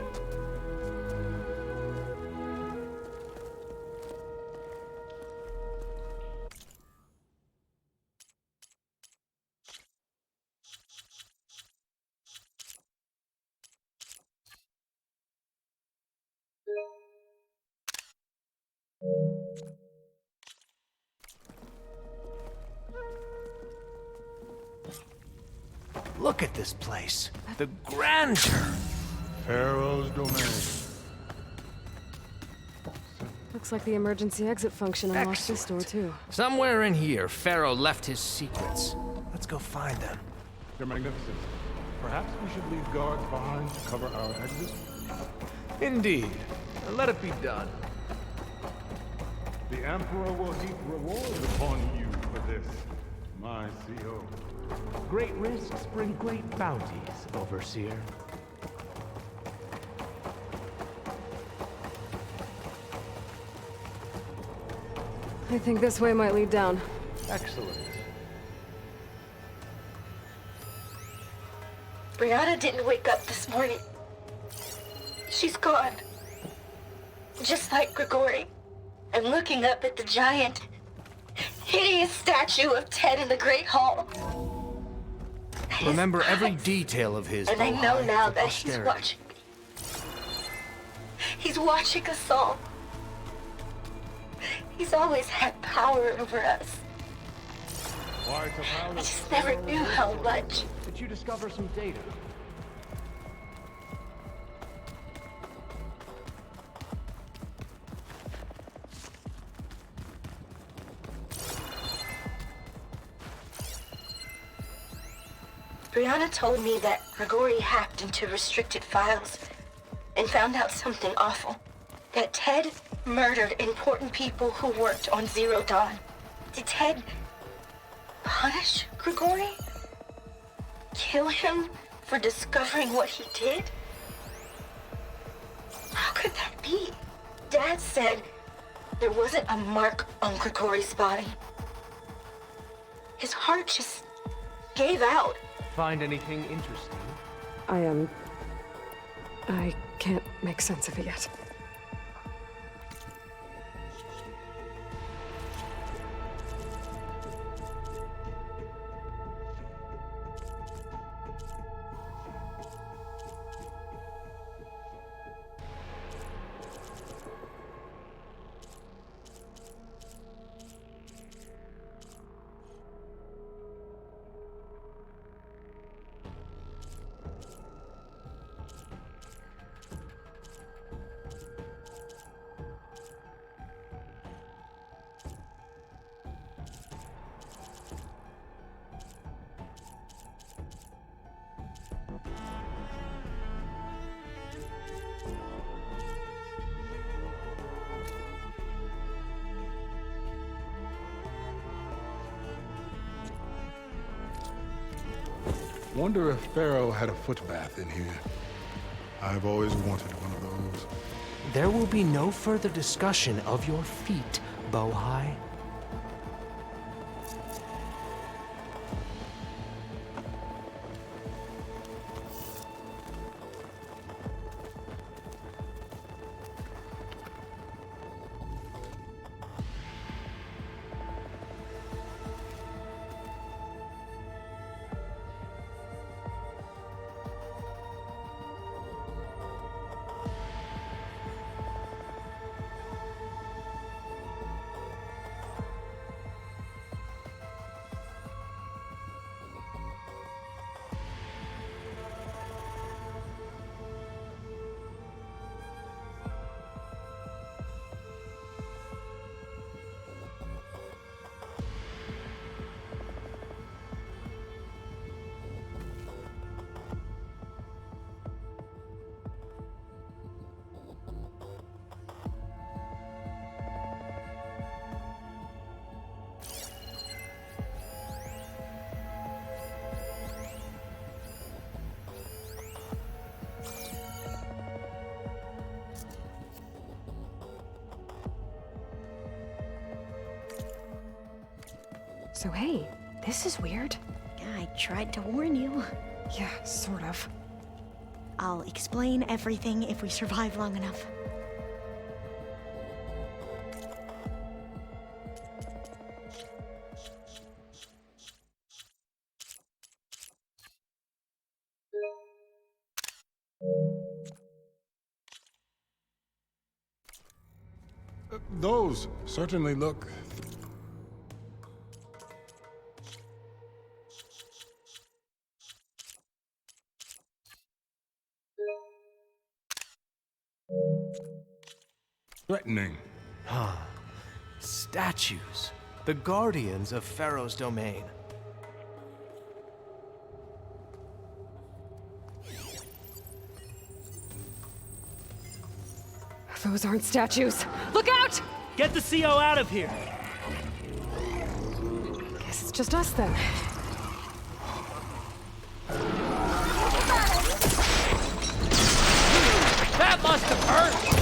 Look at this place. The grandeur. Faro's domain. Looks like the emergency exit function unlocks this door too. Somewhere in here, Faro left his secrets. Let's go find them. Your Magnificence, perhaps we should leave guards behind to cover our exit? Indeed. Let it be done. The Emperor will heap rewards upon you for this, my CO. Great risks bring great bounties, Overseer. I think this way might lead down. Excellent. Brianna didn't wake up this morning. She's gone. Just like Grigori. I'm looking up at the giant, hideous statue of Ted in the Great Hall. Remember every detail of his. And I know Bohai, now for that he's posterity. watching me. He's watching us all. He's always had power over us. I just never knew how much. Did you discover some data? Brianna told me that Grigori hacked into restricted files and found out something awful. That Ted murdered important people who worked on Zero Dawn. Did Ted punish Grigori? Kill him for discovering what he did? How could that be? Dad said there wasn't a mark on Grigori's body. His heart just gave out. Find anything interesting? I can't make sense of it yet. Wonder if Faro had a footbath in here. I've always wanted one of those. There will be no further discussion of your feet, Bohai. So hey, this is weird. I tried to warn you. Yeah, sort of. I'll explain everything if we survive long enough. Those certainly look... threatening. Statues. The guardians of Faro's domain. Those aren't statues. Look out! Get the CO out of here! Guess it's just us then. That must have hurt!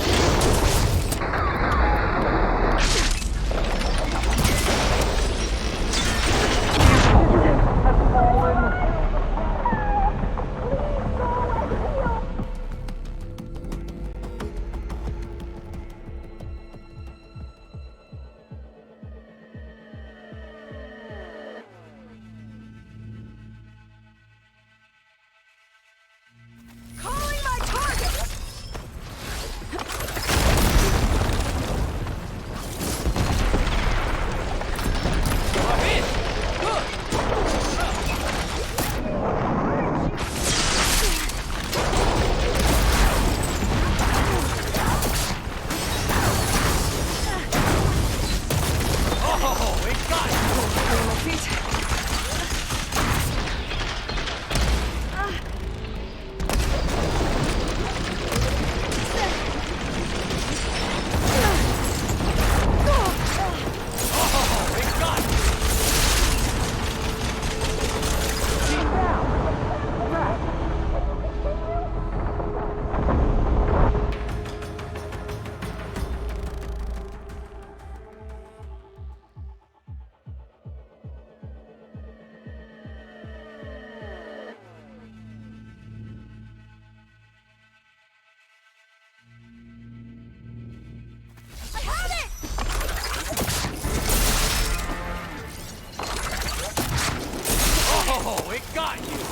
Oh, it got you!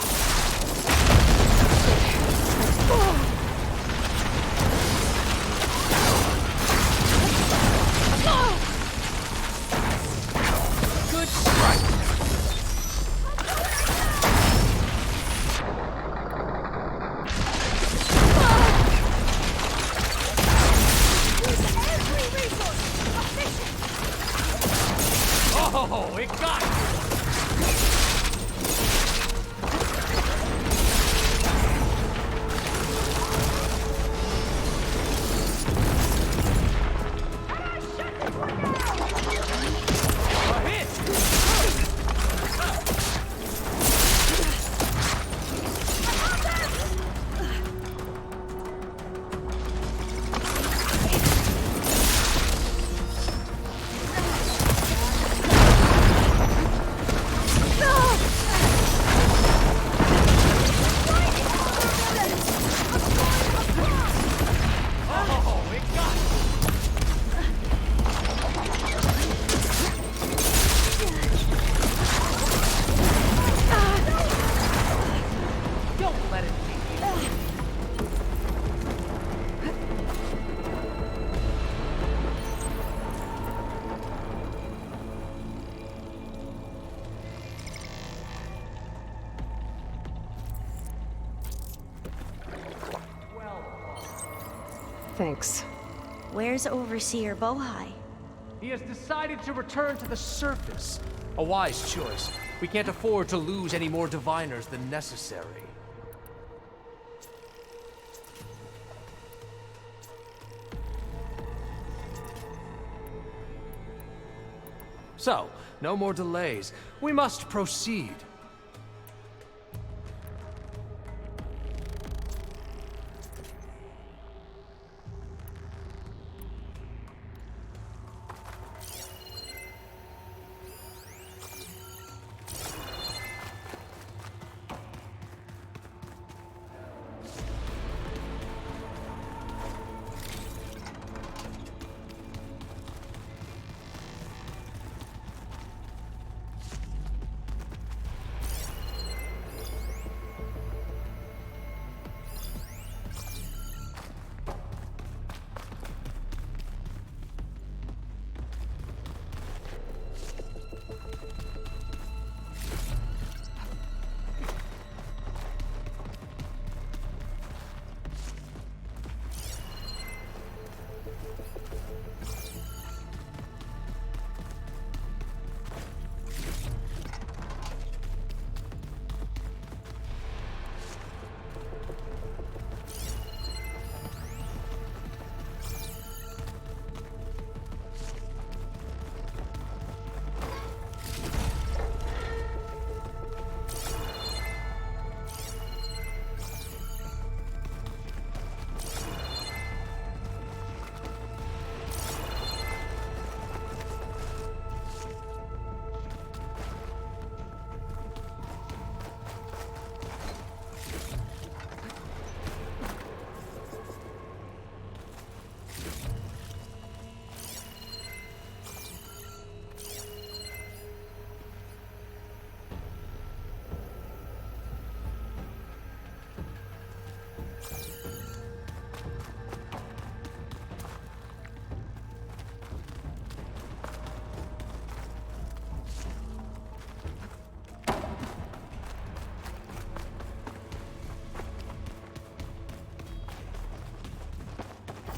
Thanks. Where's Overseer Bohai? He has decided to return to the surface. A wise choice. We can't afford to lose any more diviners than necessary. So, no more delays. We must proceed.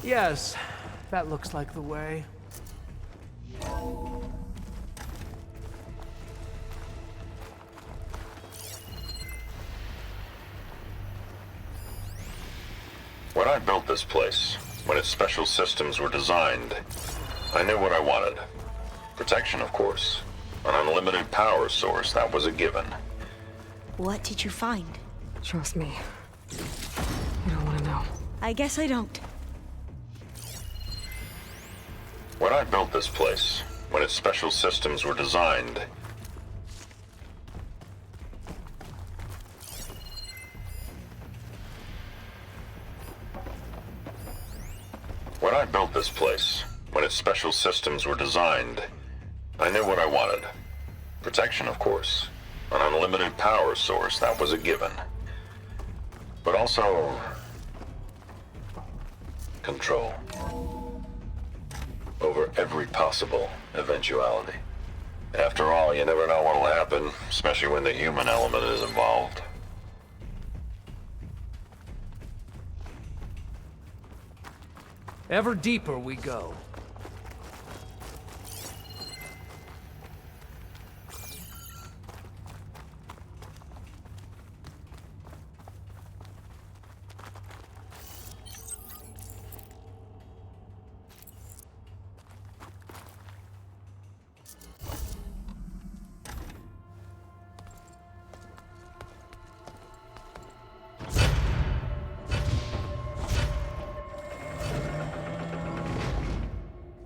Yes, that looks like the way. When I built this place, when its special systems were designed, I knew what I wanted. Protection, of course. An unlimited power source, that was a given. What did you find? Trust me. You don't want to know. I guess I don't. When I built this place, when its special systems were designed, when I built this place, when its special systems were designed, I knew what I wanted. Protection, of course. An unlimited power source, that was a given. But also... control. Over every possible eventuality. After all, you never know what'll happen, especially when the human element is involved. Ever deeper we go.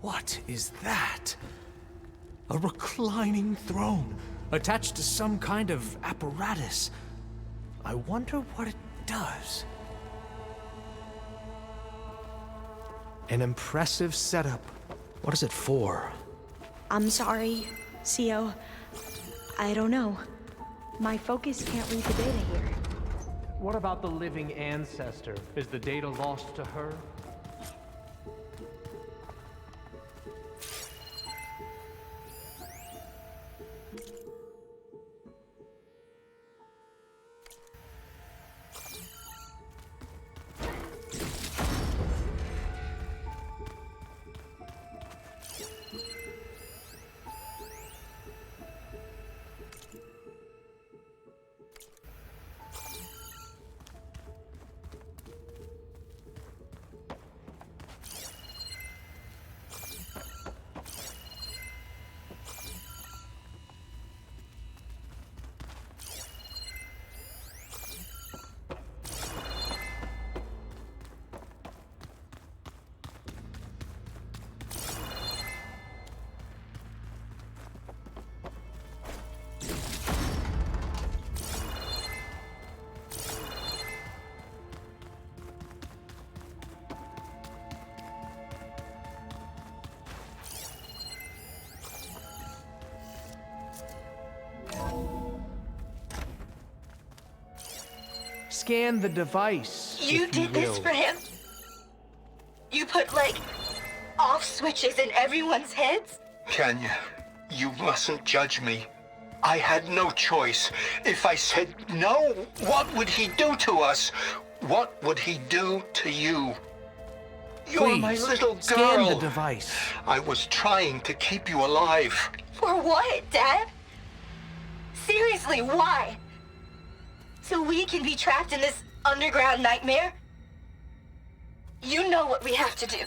What is that? A reclining throne, attached to some kind of apparatus. I wonder what it does. An impressive setup. What is it for? I'm sorry, CO. I don't know. My focus can't read the data here. What about the living ancestor? Is the data lost to her? Scan the device. You did this for him? You put, like, off switches in everyone's heads? Kenya, you mustn't judge me. I had no choice. If I said no, what would he do to us? What would he do to you? You're my Please, little girl. scan the device. I was trying to keep you alive. For what, Dad? Seriously, why? So we can be trapped in this underground nightmare? You know what we have to do.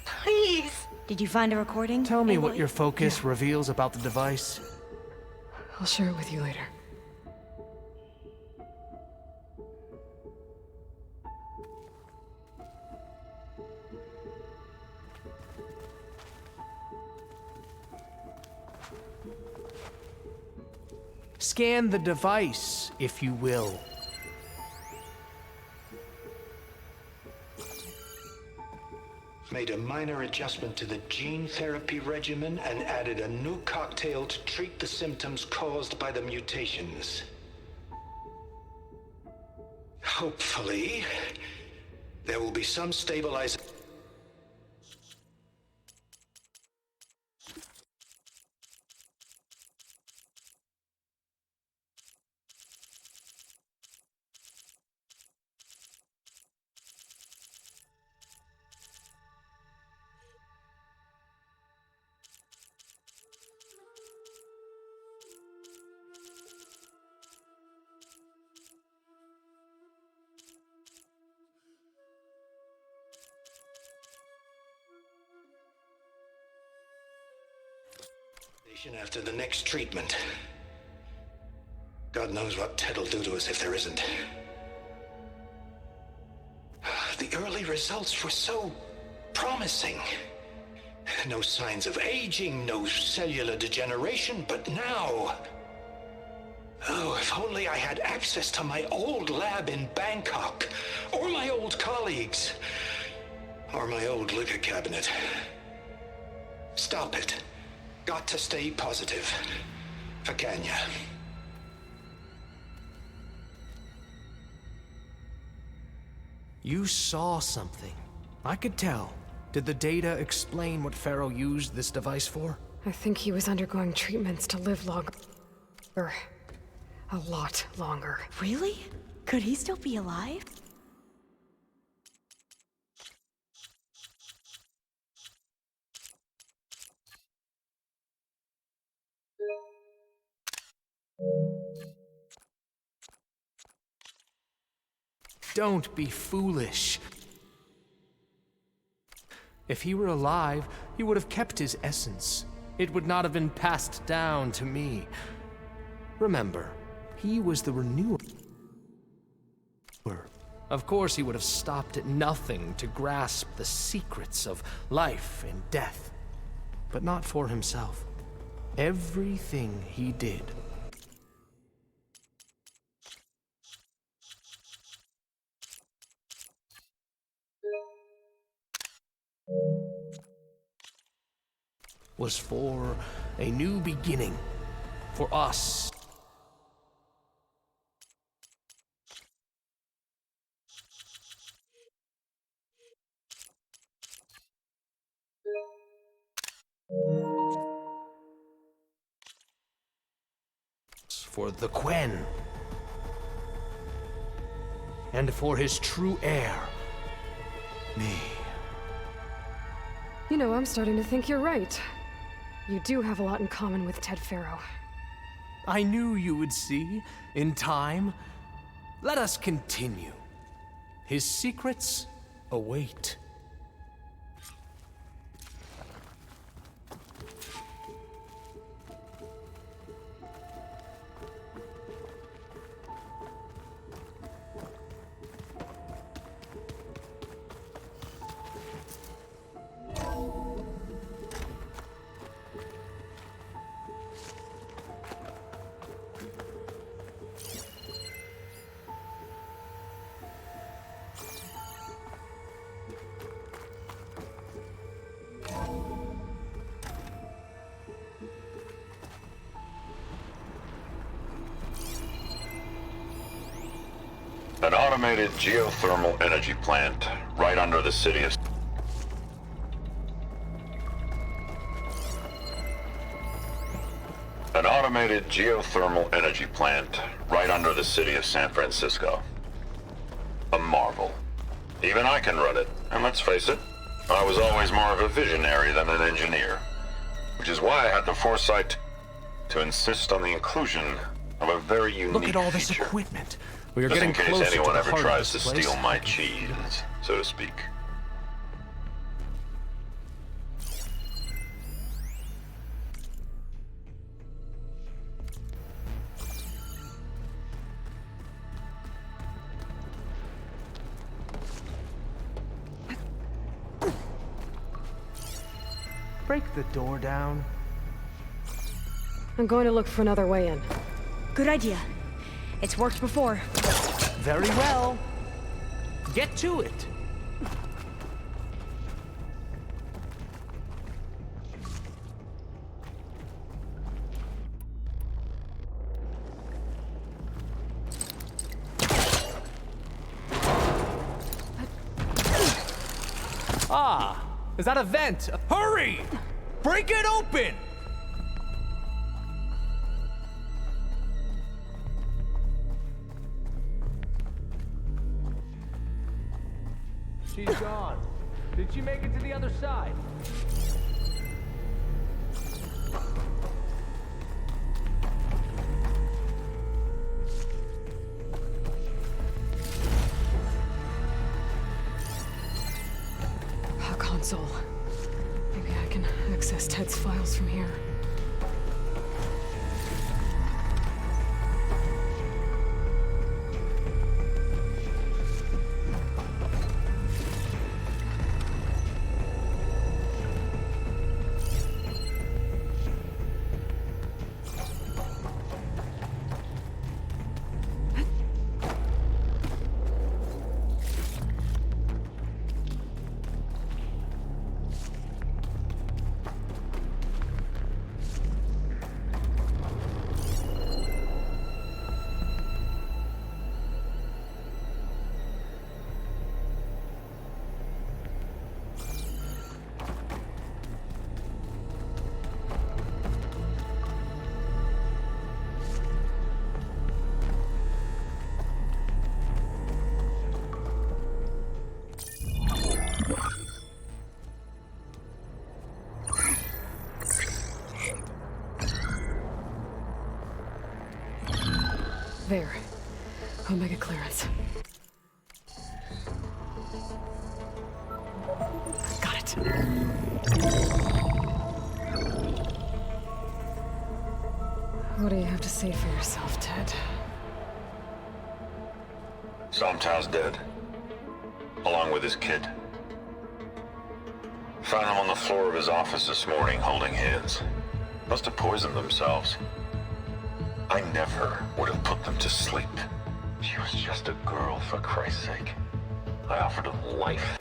Please. Did you find a recording? Tell me what your focus reveals about the device. I'll share it with you later. Scan the device, if you will. Made a minor adjustment to the gene therapy regimen and added a new cocktail to treat the symptoms caused by the mutations. Hopefully, there will be some stabilization. After the next treatment. God knows what Ted'll do to us if there isn't. The early results were so promising. No signs of aging, no cellular degeneration, but now... Oh, if only I had access to my old lab in Bangkok, or my old colleagues, or my old liquor cabinet. Stop it. Got to stay positive. For Kenya. You saw something. I could tell. Did the data explain what Faro used this device for? I think he was undergoing treatments to live longer. A lot longer. Really? Could he still be alive? Don't be foolish. If he were alive, he would have kept his essence. It would not have been passed down to me. Remember, he was the renewer. Of course, he would have stopped at nothing to grasp the secrets of life and death. But not for himself. Everything he did was for a new beginning. For us. For the Quen. And for his true heir, me. You know, I'm starting to think you're right. You do have a lot in common with Ted Faro. I knew you would see, in time. Let us continue. His secrets await. An automated geothermal energy plant right under the city of... An automated geothermal energy plant right under the city of San Francisco. A marvel. Even I can run it, and let's face it, I was always more of a visionary than an engineer. Which is why I had the foresight to insist on the inclusion of a very unique Look at all this feature. equipment. We are Just getting in case closer anyone to the ever heart tries of to this place. steal my cheese, so to speak. Break the door down. I'm going to look for another way in. Good idea. It's worked before. Very well. Get to it. Ah, is that a vent? Hurry! Break it open! She's gone. Did she make it to the other side? A console. Maybe I can access Ted's files from here. Omega clearance. Got it. What do you have to say for yourself, Ted? Somtow's dead. Along with his kid. Found him on the floor of his office this morning, holding hands. Must have poisoned themselves. I never would have put them to sleep. She was just a girl, for Christ's sake. I offered them life.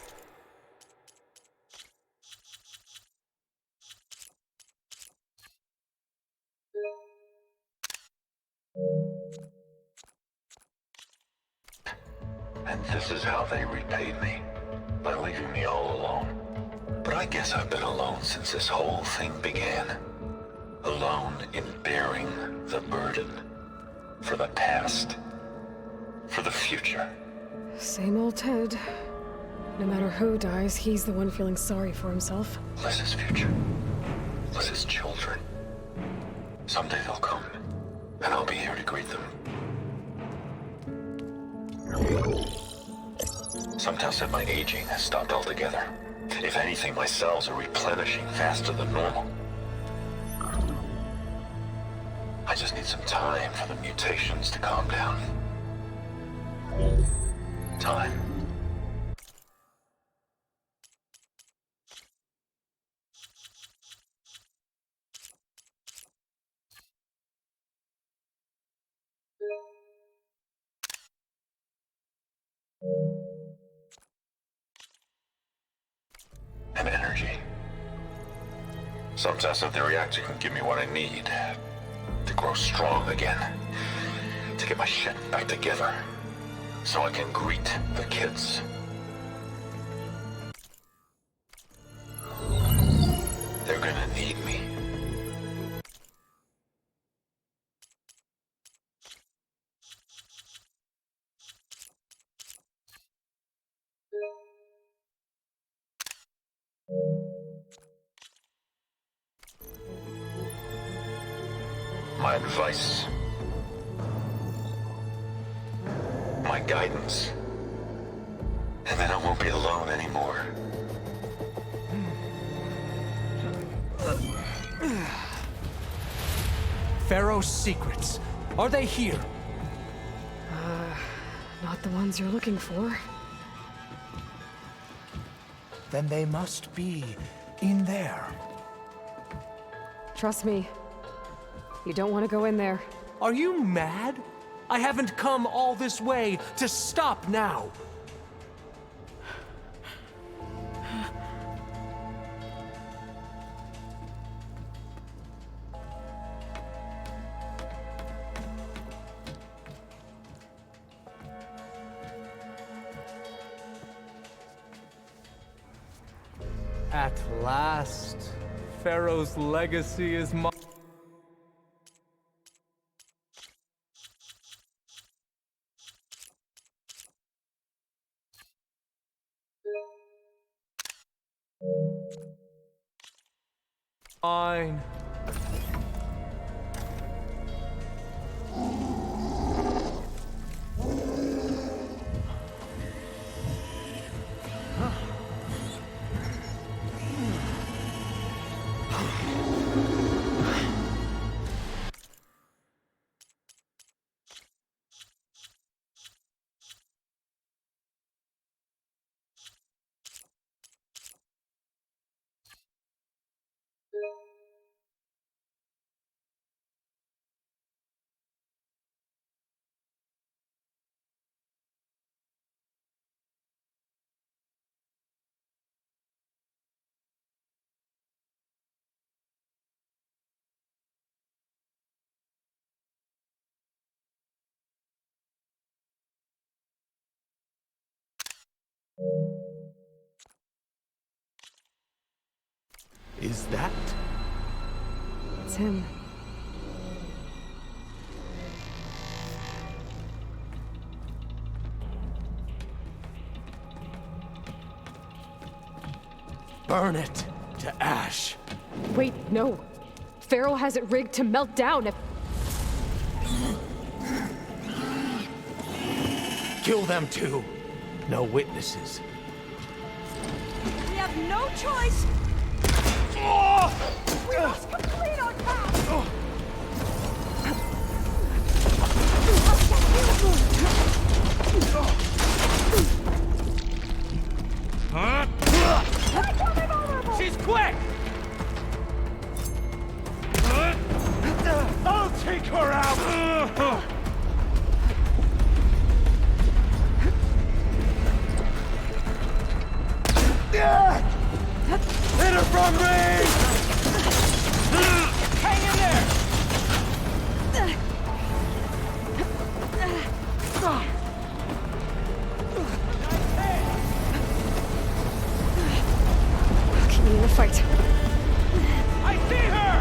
And this is how they repaid me. By leaving me all alone. But I guess I've been alone since this whole thing began. Alone in bearing the burden. For the past. For the future. Same old Ted. No matter who dies, he's the one feeling sorry for himself. Liz's future. Liz's children. Someday they'll come. And I'll be here to greet them. Somtow said my aging has stopped altogether. If anything, my cells are replenishing faster than normal. I just need some time for the mutations to calm down. Time. And energy. Somtow said the reactor can give me what I need to grow strong again. To get my shit back together. So I can greet the kids. They're gonna need me. My advice. My guidance. And then I won't be alone anymore. Faro's secrets. Are they here? Not the ones you're looking for. Then they must be in there. Trust me. You don't want to go in there. Are you mad? I haven't come all this way to stop now. At last, Faro's legacy is mine. Fine. Is that? It's him. Burn it to ash. Wait, no. Faro has it rigged to melt down if... Kill them too. No witnesses. We have no choice. We must complete our task. She's quick! I'll take her out! Hit her from range! Hang in there! Keep me in the fight. I see her!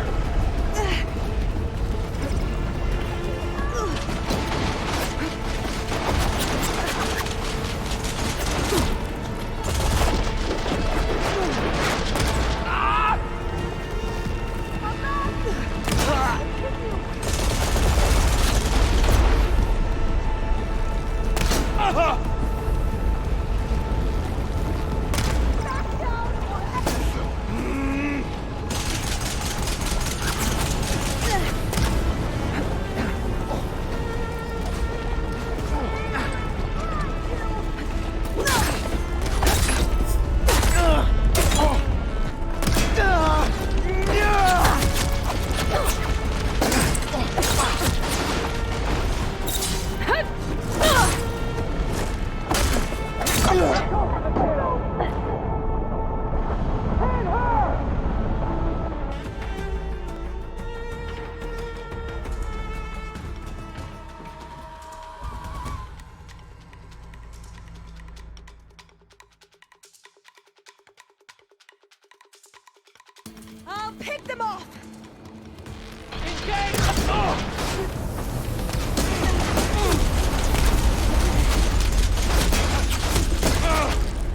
I'll pick them off.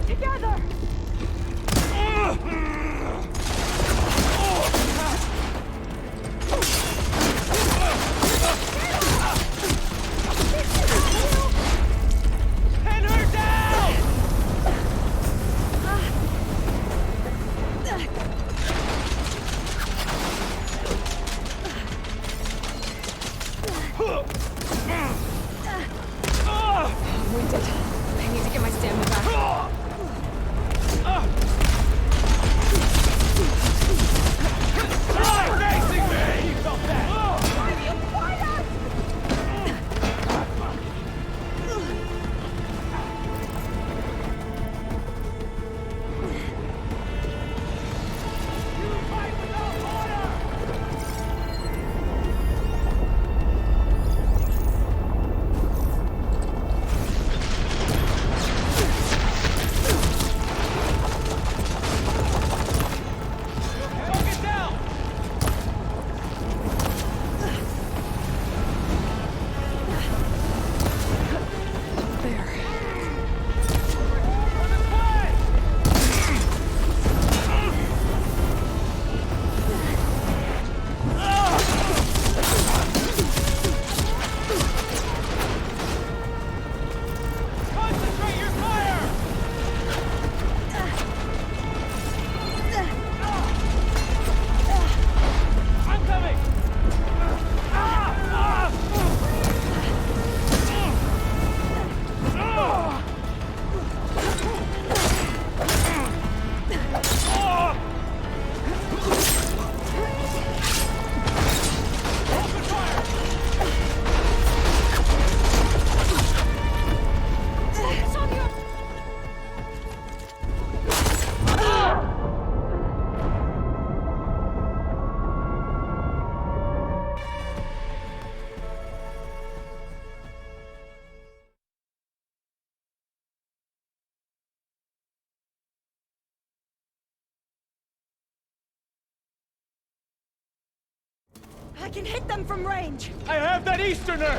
Together. Pin her down! I'm winded. I need to get my stamina back. Facing me! You felt that! I can hit them from range. I have that Easterner!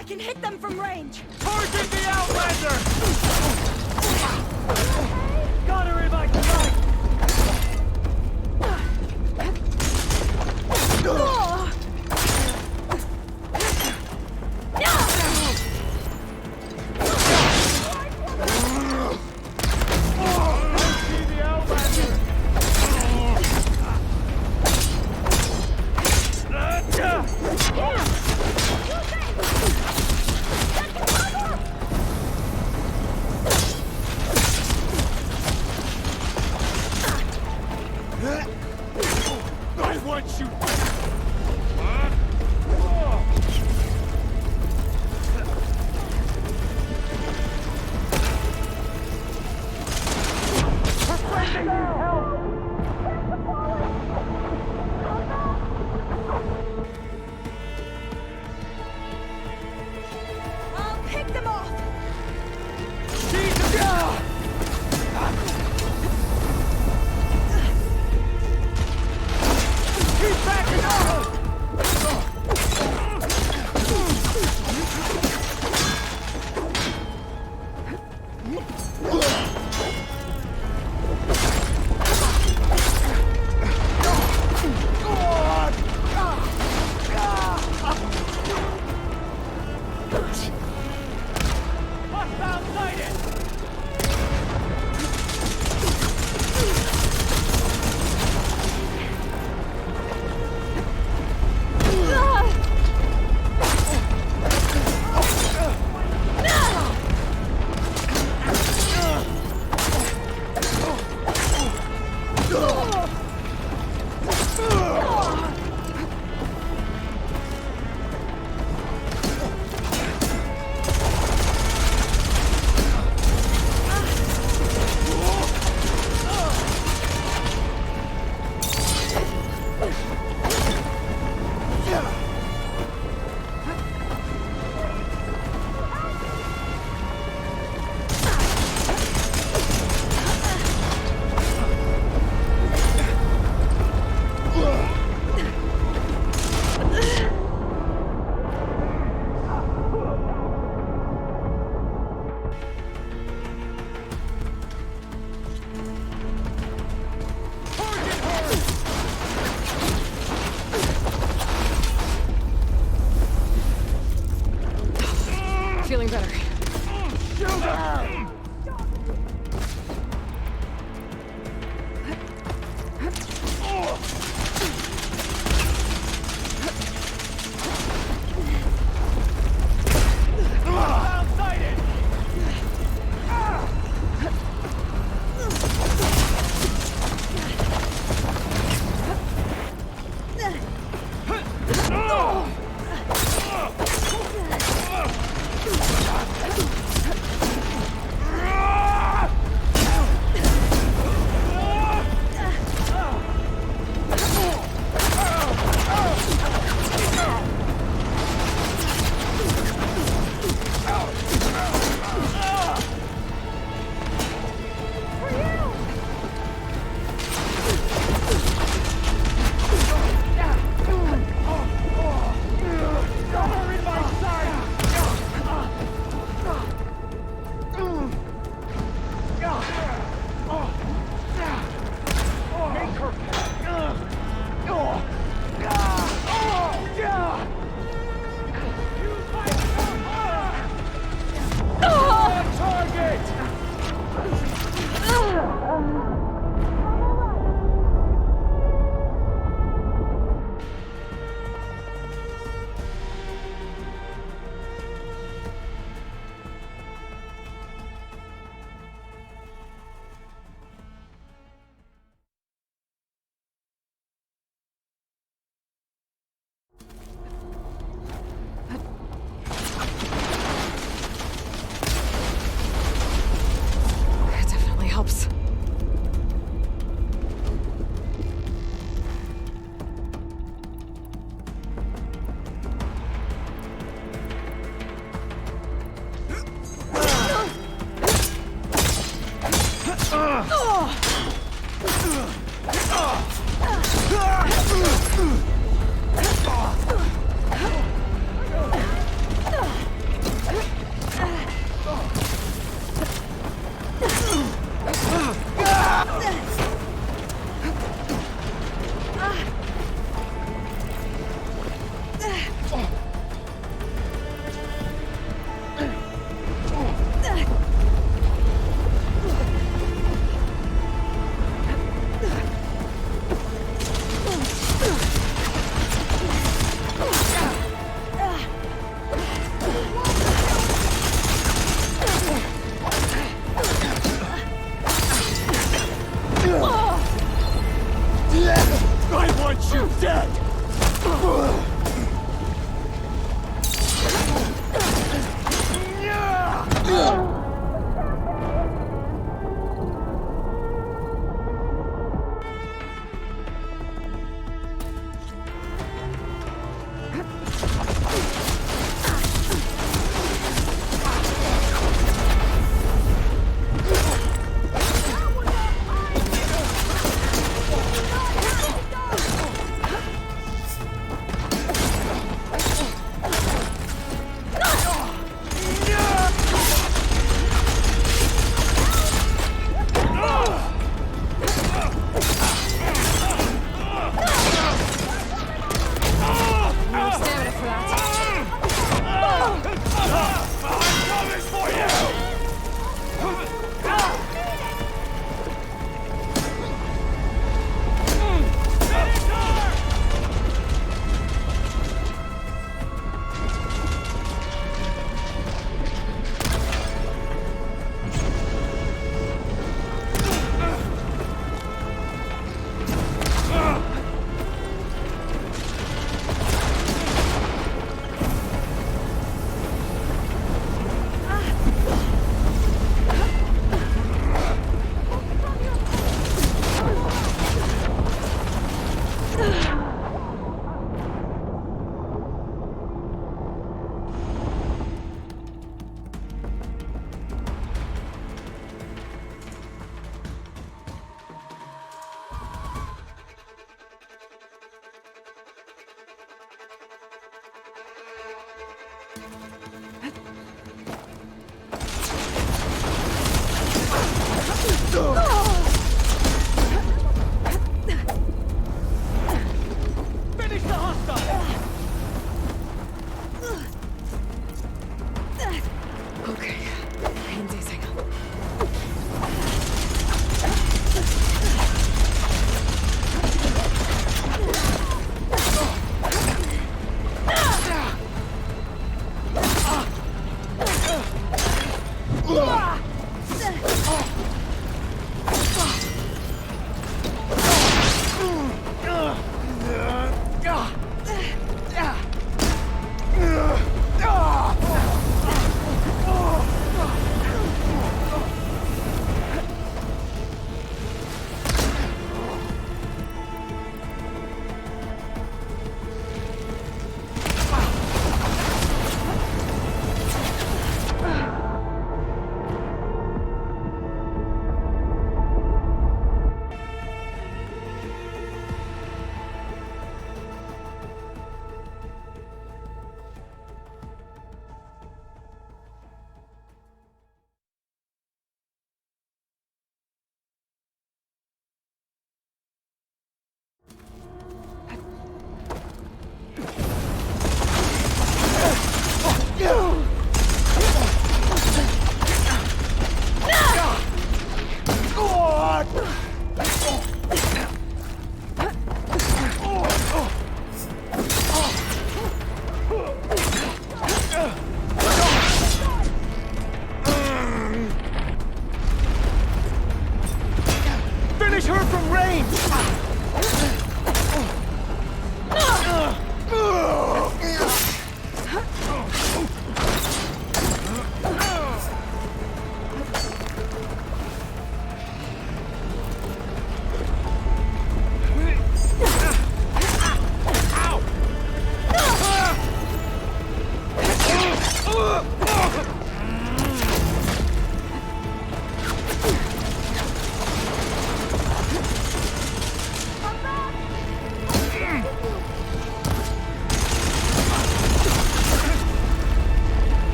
I can hit them from range. Target the Outlander! Got her in my sight! I want you. I'll pick them off. Keep back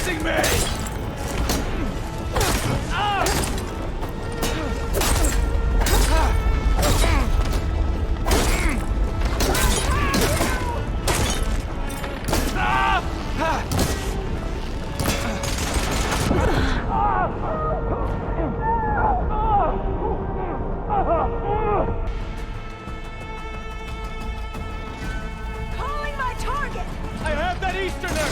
chasing me! Calling my target! I have that Easterner!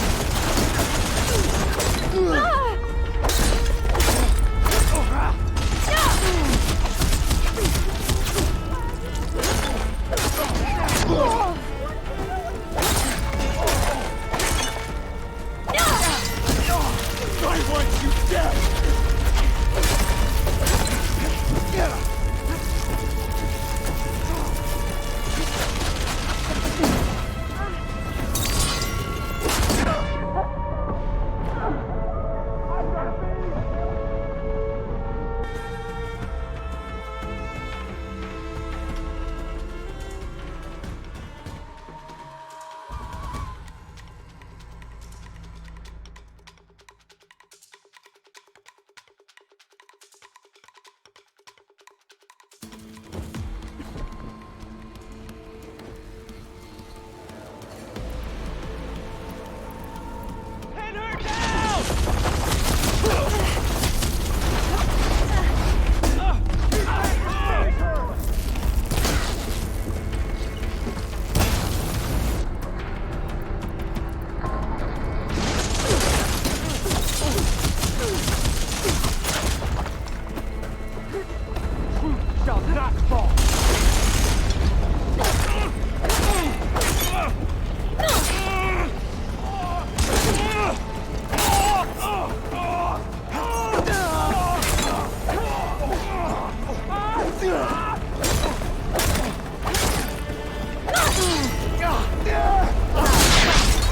I want you dead! Pin her down! Shall not fall!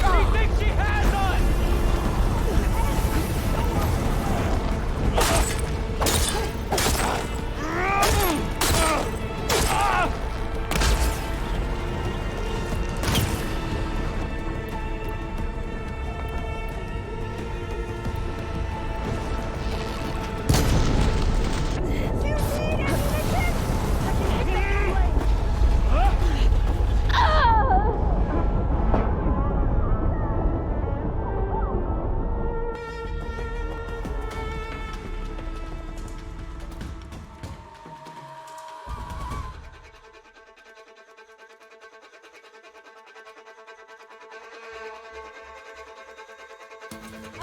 She thinks she has us!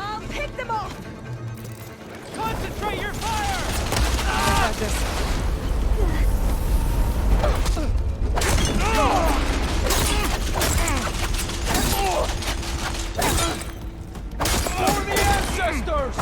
I'll pick them off! Concentrate your fire! I got this. For the ancestors!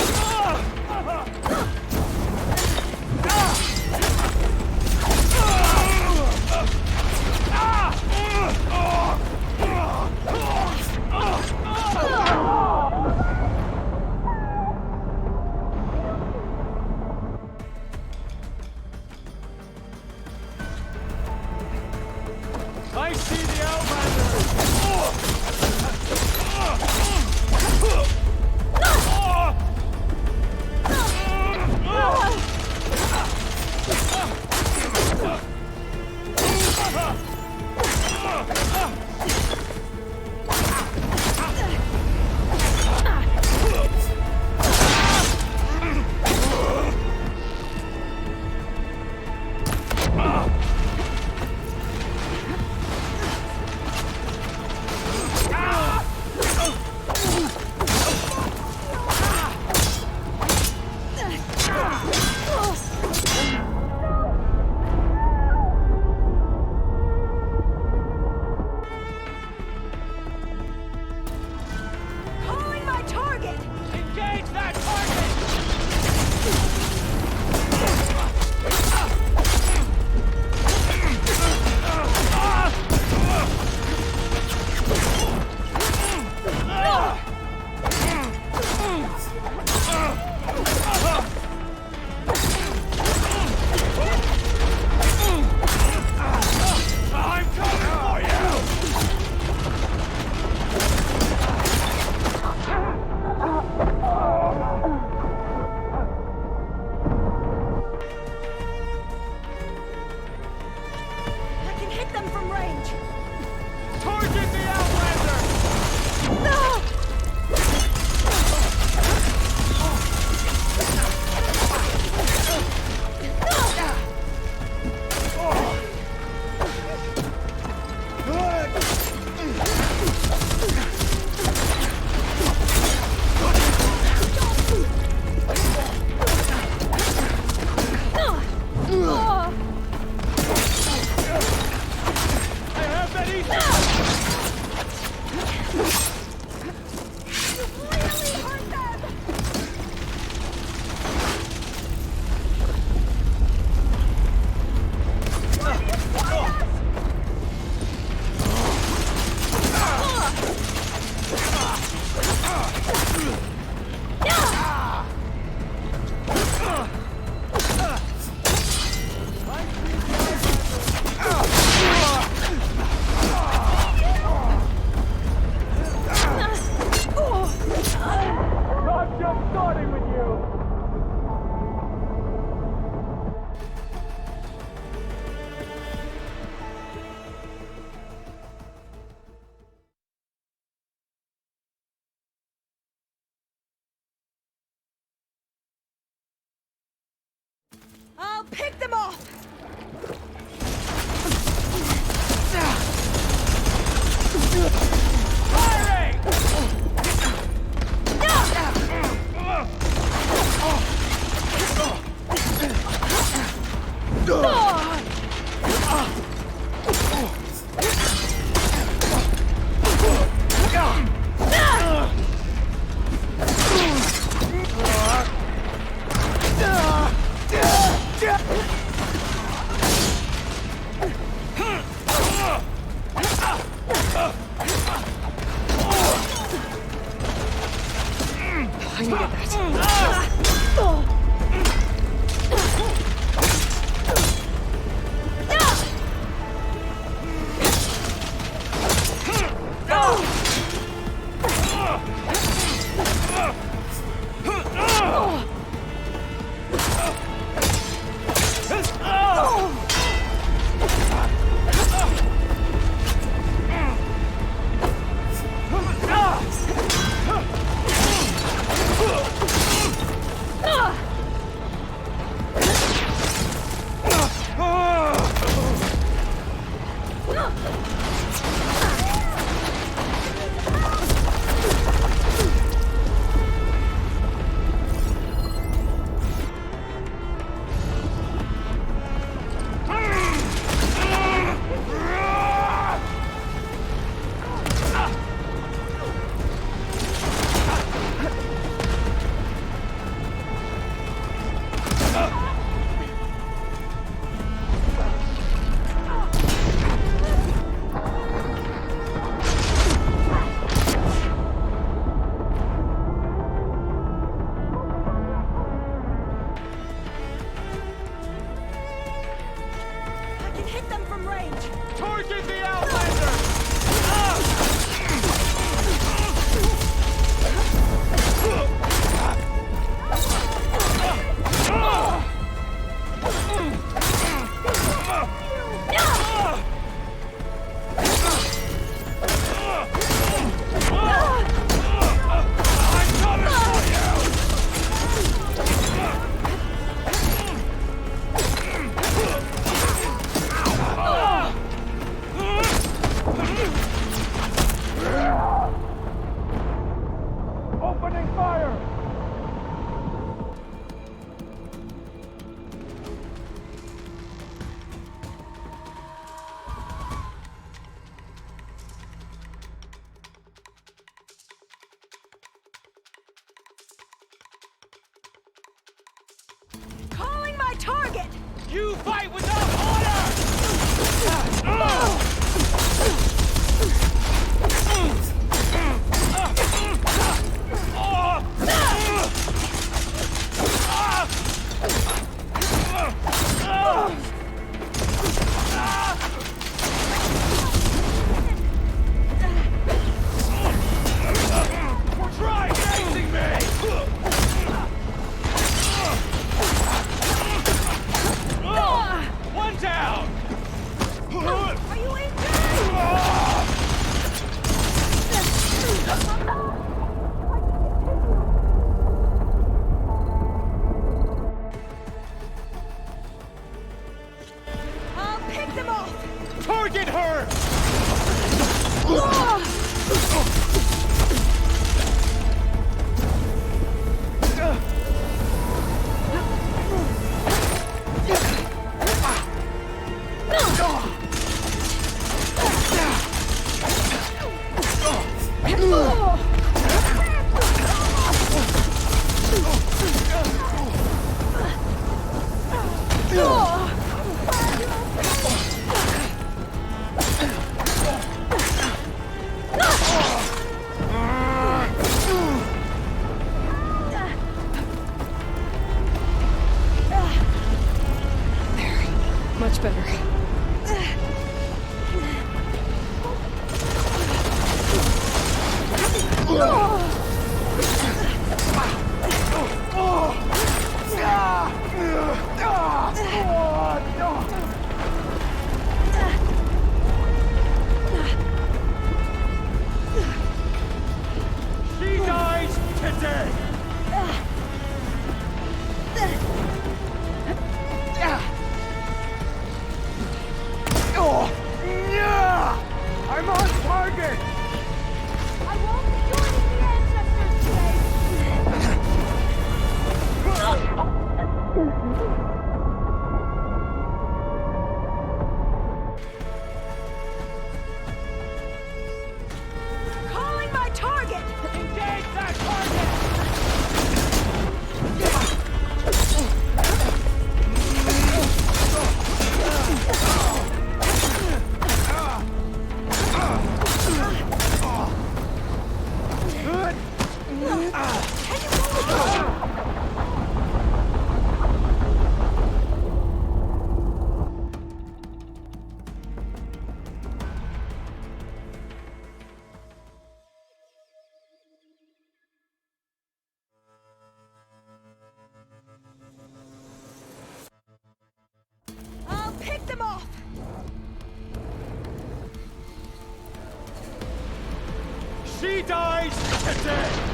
I'll pick them off! Firing! I needed that. I can hit them from range! Target the Outlander! Opening fire! Calling my target! You fight without order! Try facing me! One down! Are you injured? I'll pick them off! Target her! Much better. She dies today! she dies today!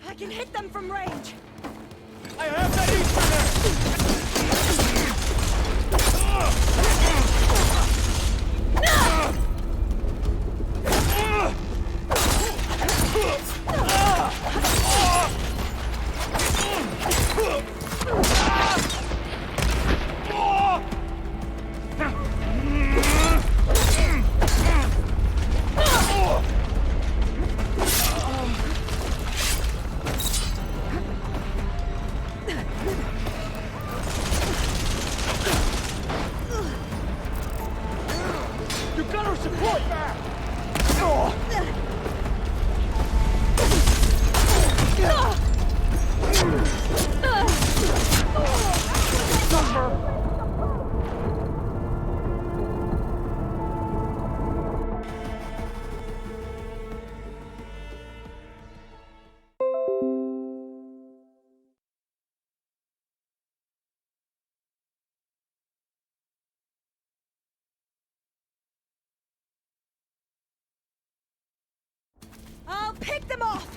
I can hit them from range. I have that You got our support back! I'll pick them off!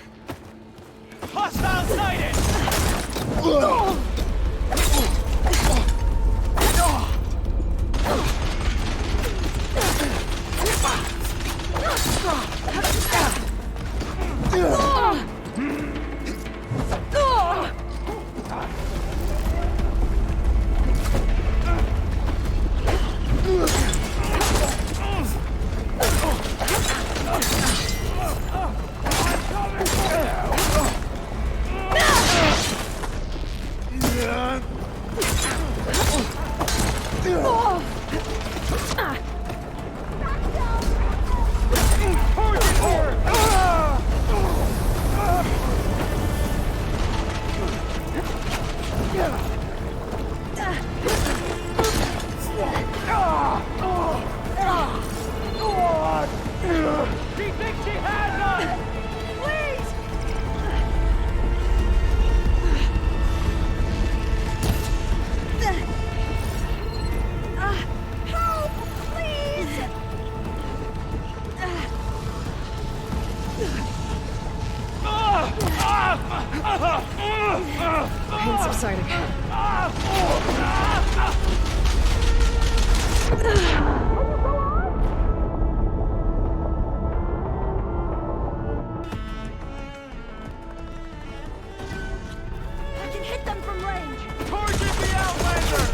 Hostile sighted! She thinks she has us! Please! Help! Please! Pain subsiding. I can hit them from range! Target the Outlander!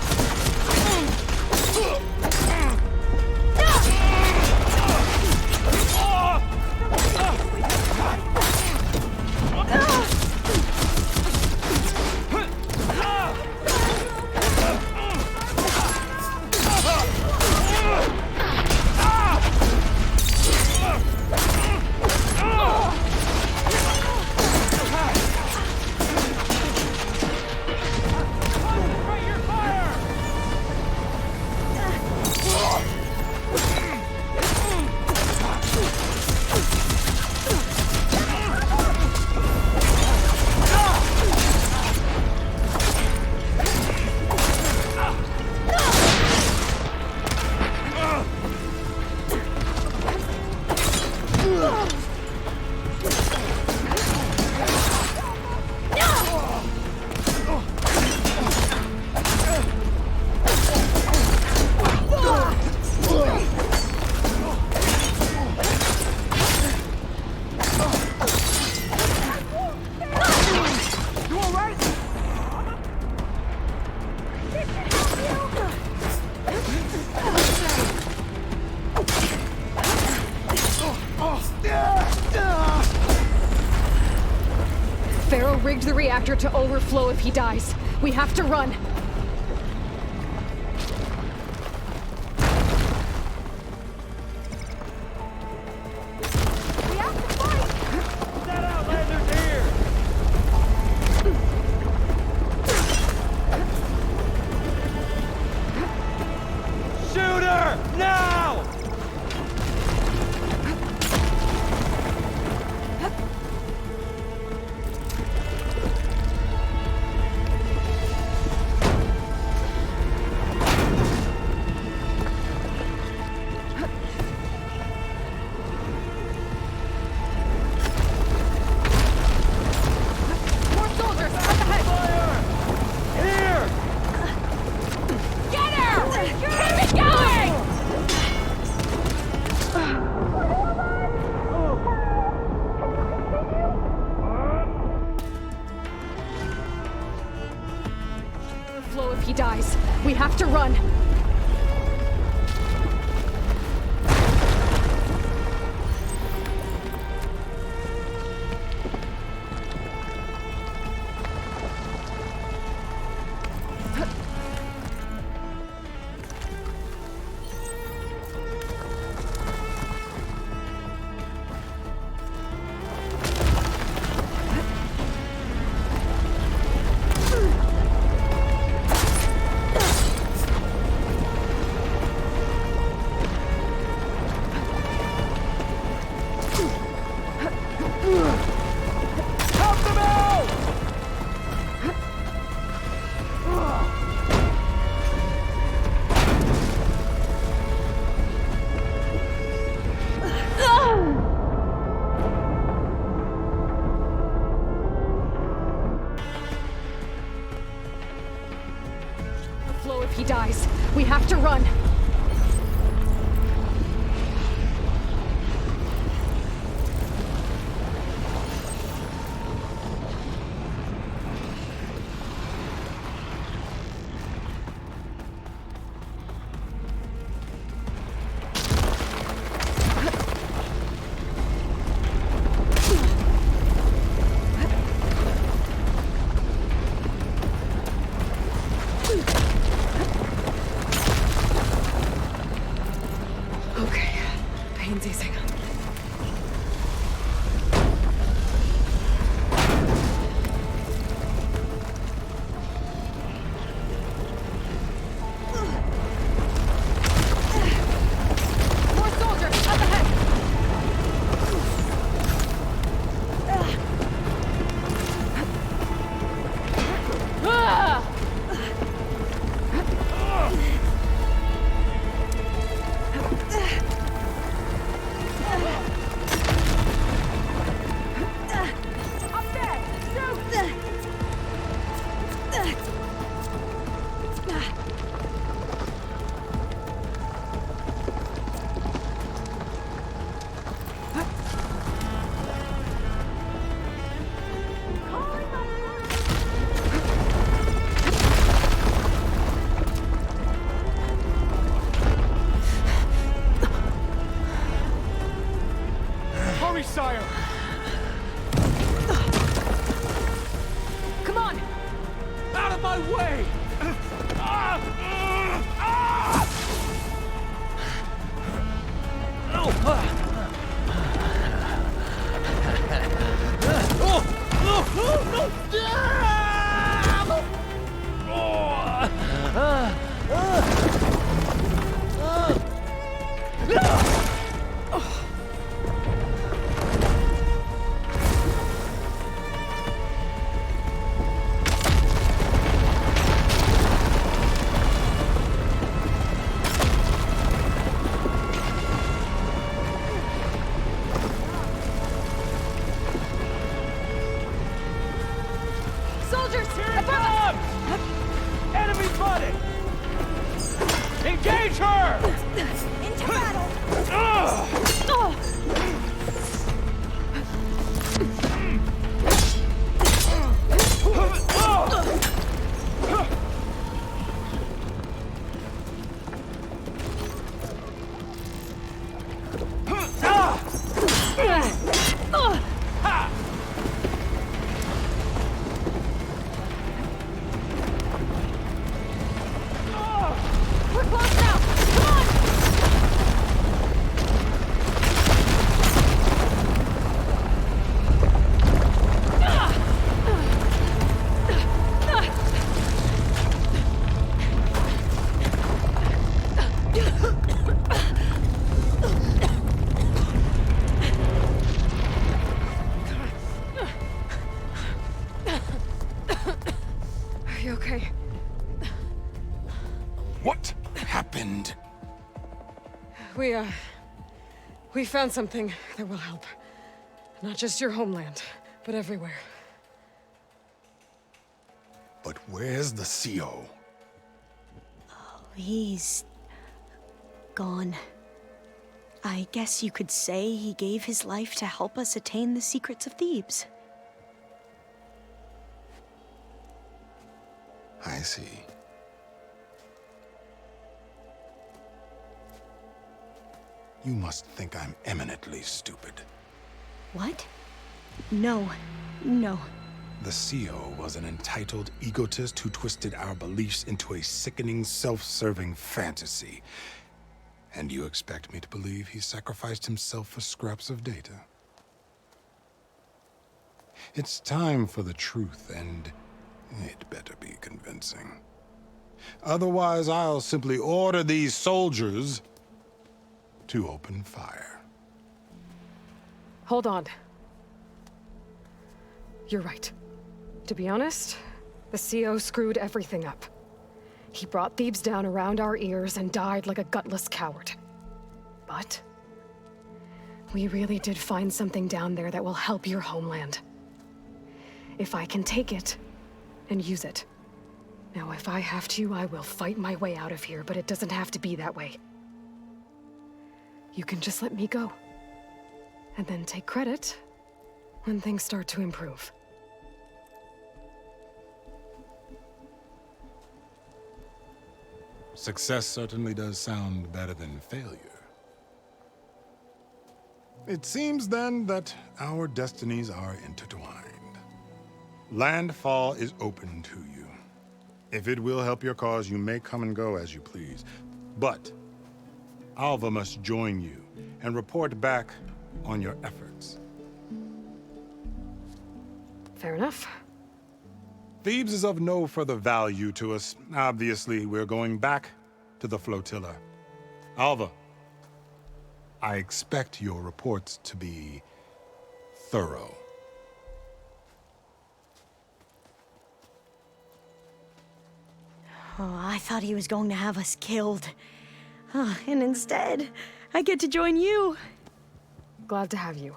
Faro rigged the reactor to overflow if he dies. We have to run. That Outlander's here! Shoot her! Now! More soldiers! Up ahead! Here! Get her! Keep it going! Flow if he dies. We have to run. Help them out! Flow if he dies. We have to run. Okay, pain's easing. More soldiers! Up ahead! Up there! Shoot! Hurry, sire! Come on! Out of my way! We found something that will help. Not just your homeland, but everywhere. But where's the CO? He's gone. I guess you could say he gave his life to help us attain the secrets of Thebes. I see. You must think I'm eminently stupid. What? No. No. The CO was an entitled egotist who twisted our beliefs into a sickening, self-serving fantasy. And you expect me to believe he sacrificed himself for scraps of data? It's time for the truth, and it better be convincing. Otherwise, I'll simply order these soldiers to open fire. Hold on. You're right. To be honest, the CO screwed everything up. He brought Thebes down around our ears and died like a gutless coward. But we really did find something down there that will help your homeland. If I can take it and use it. Now, if I have to, I will fight my way out of here, but it doesn't have to be that way. You can just let me go. And then take credit when things start to improve. Success certainly does sound better than failure. It seems then that our destinies are intertwined. Landfall is open to you. If it will help your cause, you may come and go as you please. But Alva must join you and report back on your efforts. Fair enough. Thebes is of no further value to us. Obviously, we're going back to the flotilla. Alva, I expect your reports to be thorough. Oh, I thought he was going to have us killed. And instead, I get to join you. Glad to have you.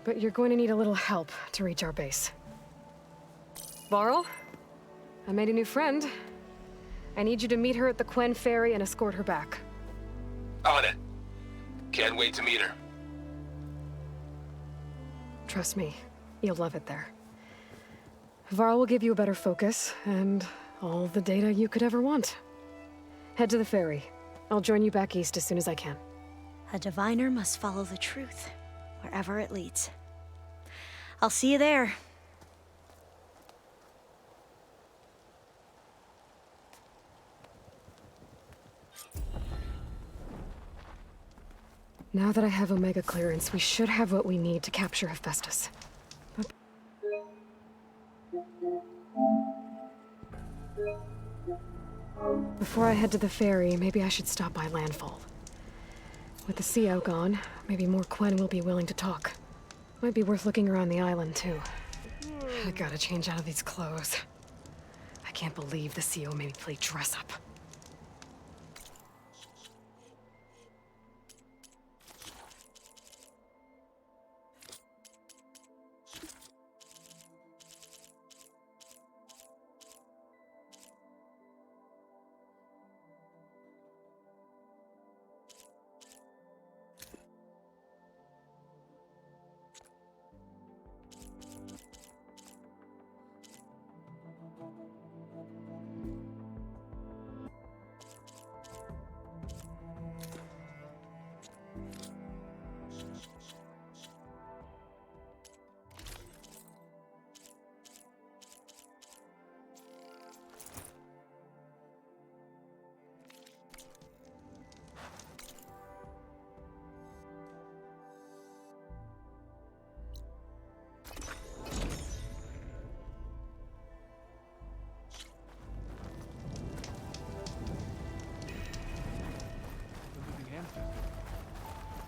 But you're going to need a little help to reach our base. Varl, I made a new friend. I need you to meet her at the Quen ferry and escort her back. On it. Can't wait to meet her. Trust me, you'll love it there. Varl will give you a better focus, and all the data you could ever want. Head to the ferry. I'll join you back east as soon as I can. A diviner must follow the truth, wherever it leads. I'll see you there. Now that I have Omega clearance, we should have what we need to capture Hephaestus. But... before I head to the ferry, maybe I should stop by Landfall. With the CO gone, maybe more Quen will be willing to talk. Might be worth looking around the island, too. I gotta change out of these clothes. I can't believe the CO made me play dress up.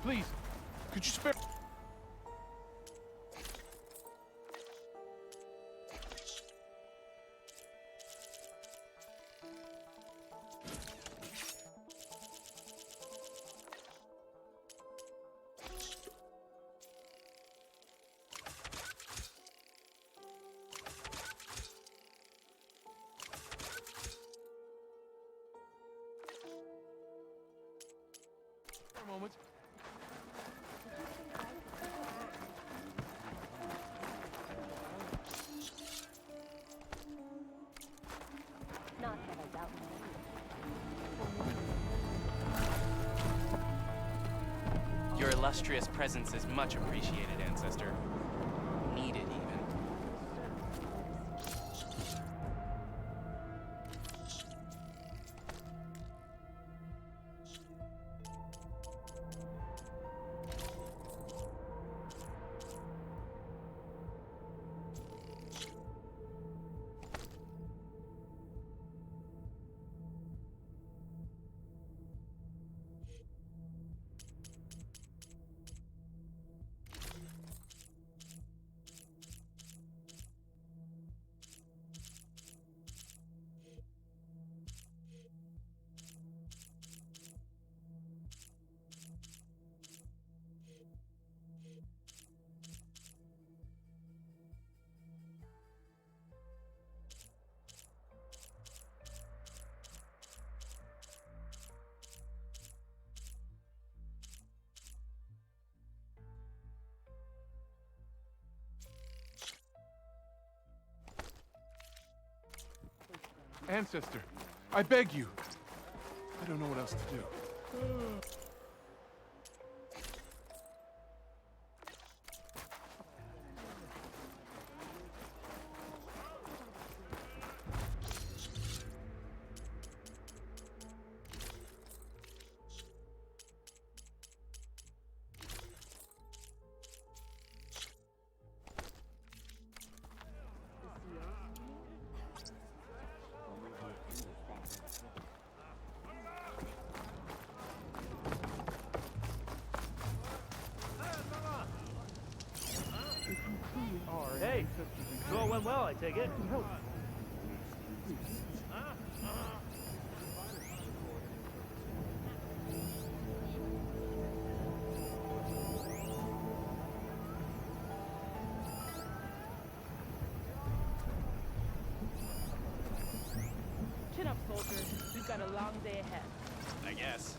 Please, could you spare... moment. Not that I doubt Your illustrious presence is much appreciated, Ancestor. Needed, even. Ancestor, I beg you. I don't know what else to do. Hey, it all went well, I take it. Chin up, soldiers. We've got a long day ahead. I guess.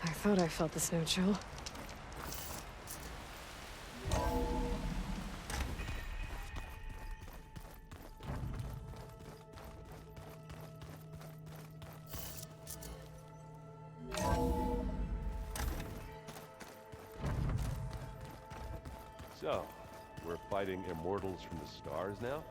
I thought I felt the snow chill. So, we're fighting immortals from the stars now?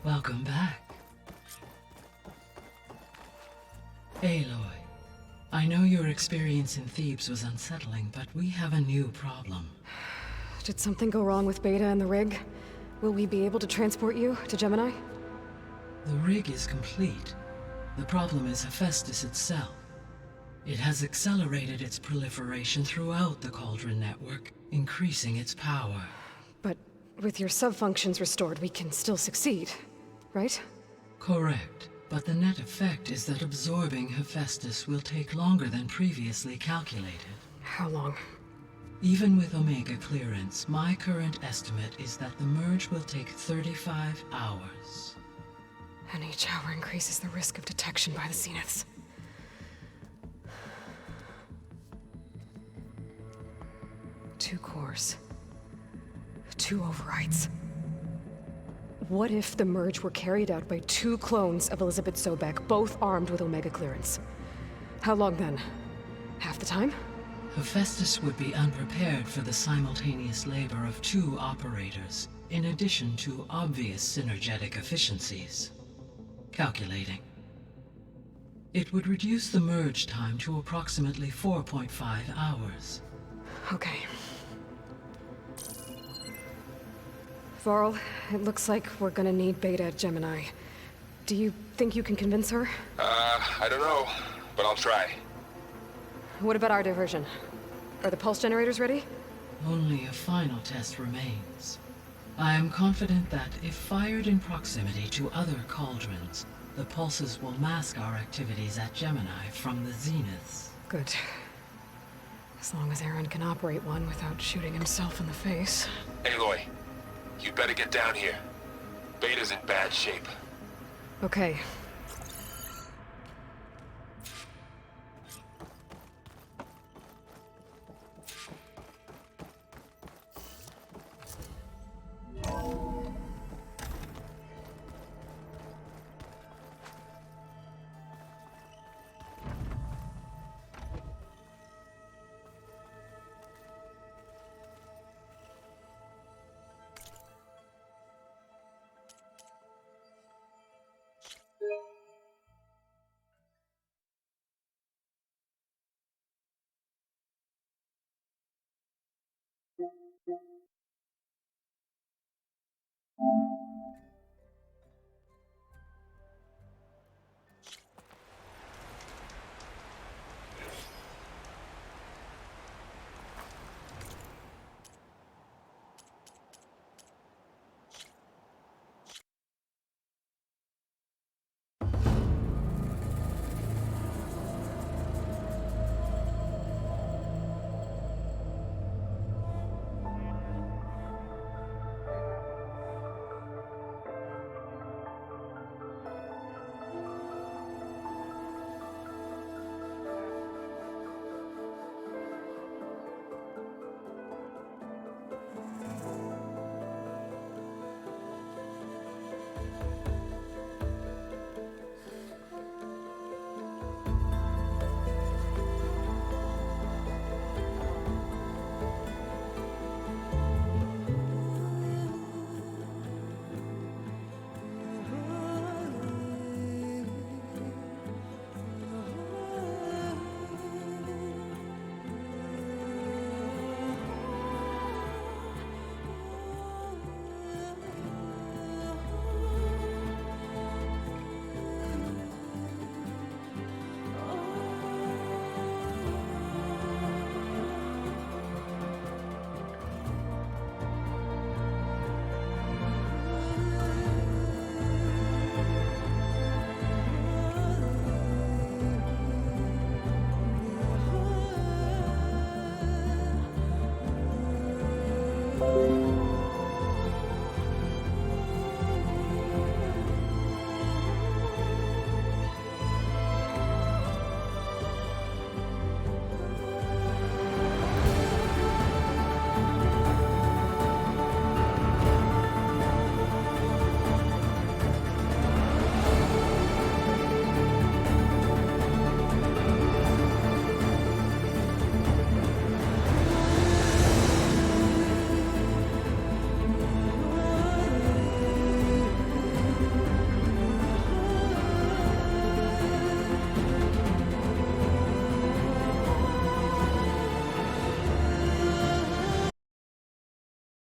Welcome back. Aloy, I know your experience in Thebes was unsettling, but we have a new problem. Did something go wrong with Beta and the rig? Will we be able to transport you to Gemini? The rig is complete. The problem is Hephaestus itself. It has accelerated its proliferation throughout the Cauldron network, increasing its power. But with your sub-functions restored, we can still succeed, right? Correct. But the net effect is that absorbing Hephaestus will take longer than previously calculated. How long? Even with Omega clearance, my current estimate is that the merge will take 35 hours. And each hour increases the risk of detection by the Zeniths. Two cores. Two overrides. What if the merge were carried out by two clones of Elizabeth Sobek, both armed with Omega clearance? How long then? Half the time? Hephaestus would be unprepared for the simultaneous labor of two operators, in addition to obvious synergetic efficiencies. Calculating. It would reduce the merge time to approximately 4.5 hours. Okay. Varl, it looks like we're gonna need Beta at Gemini. Do you think you can convince her? I don't know, but I'll try. What about our diversion? Are the pulse generators ready? Only a final test remains. I am confident that if fired in proximity to other cauldrons, the pulses will mask our activities at Gemini from the Zeniths. Good. As long as Aaron can operate one without shooting himself in the face. Aloy, you better get down here. Beta's in bad shape. Okay,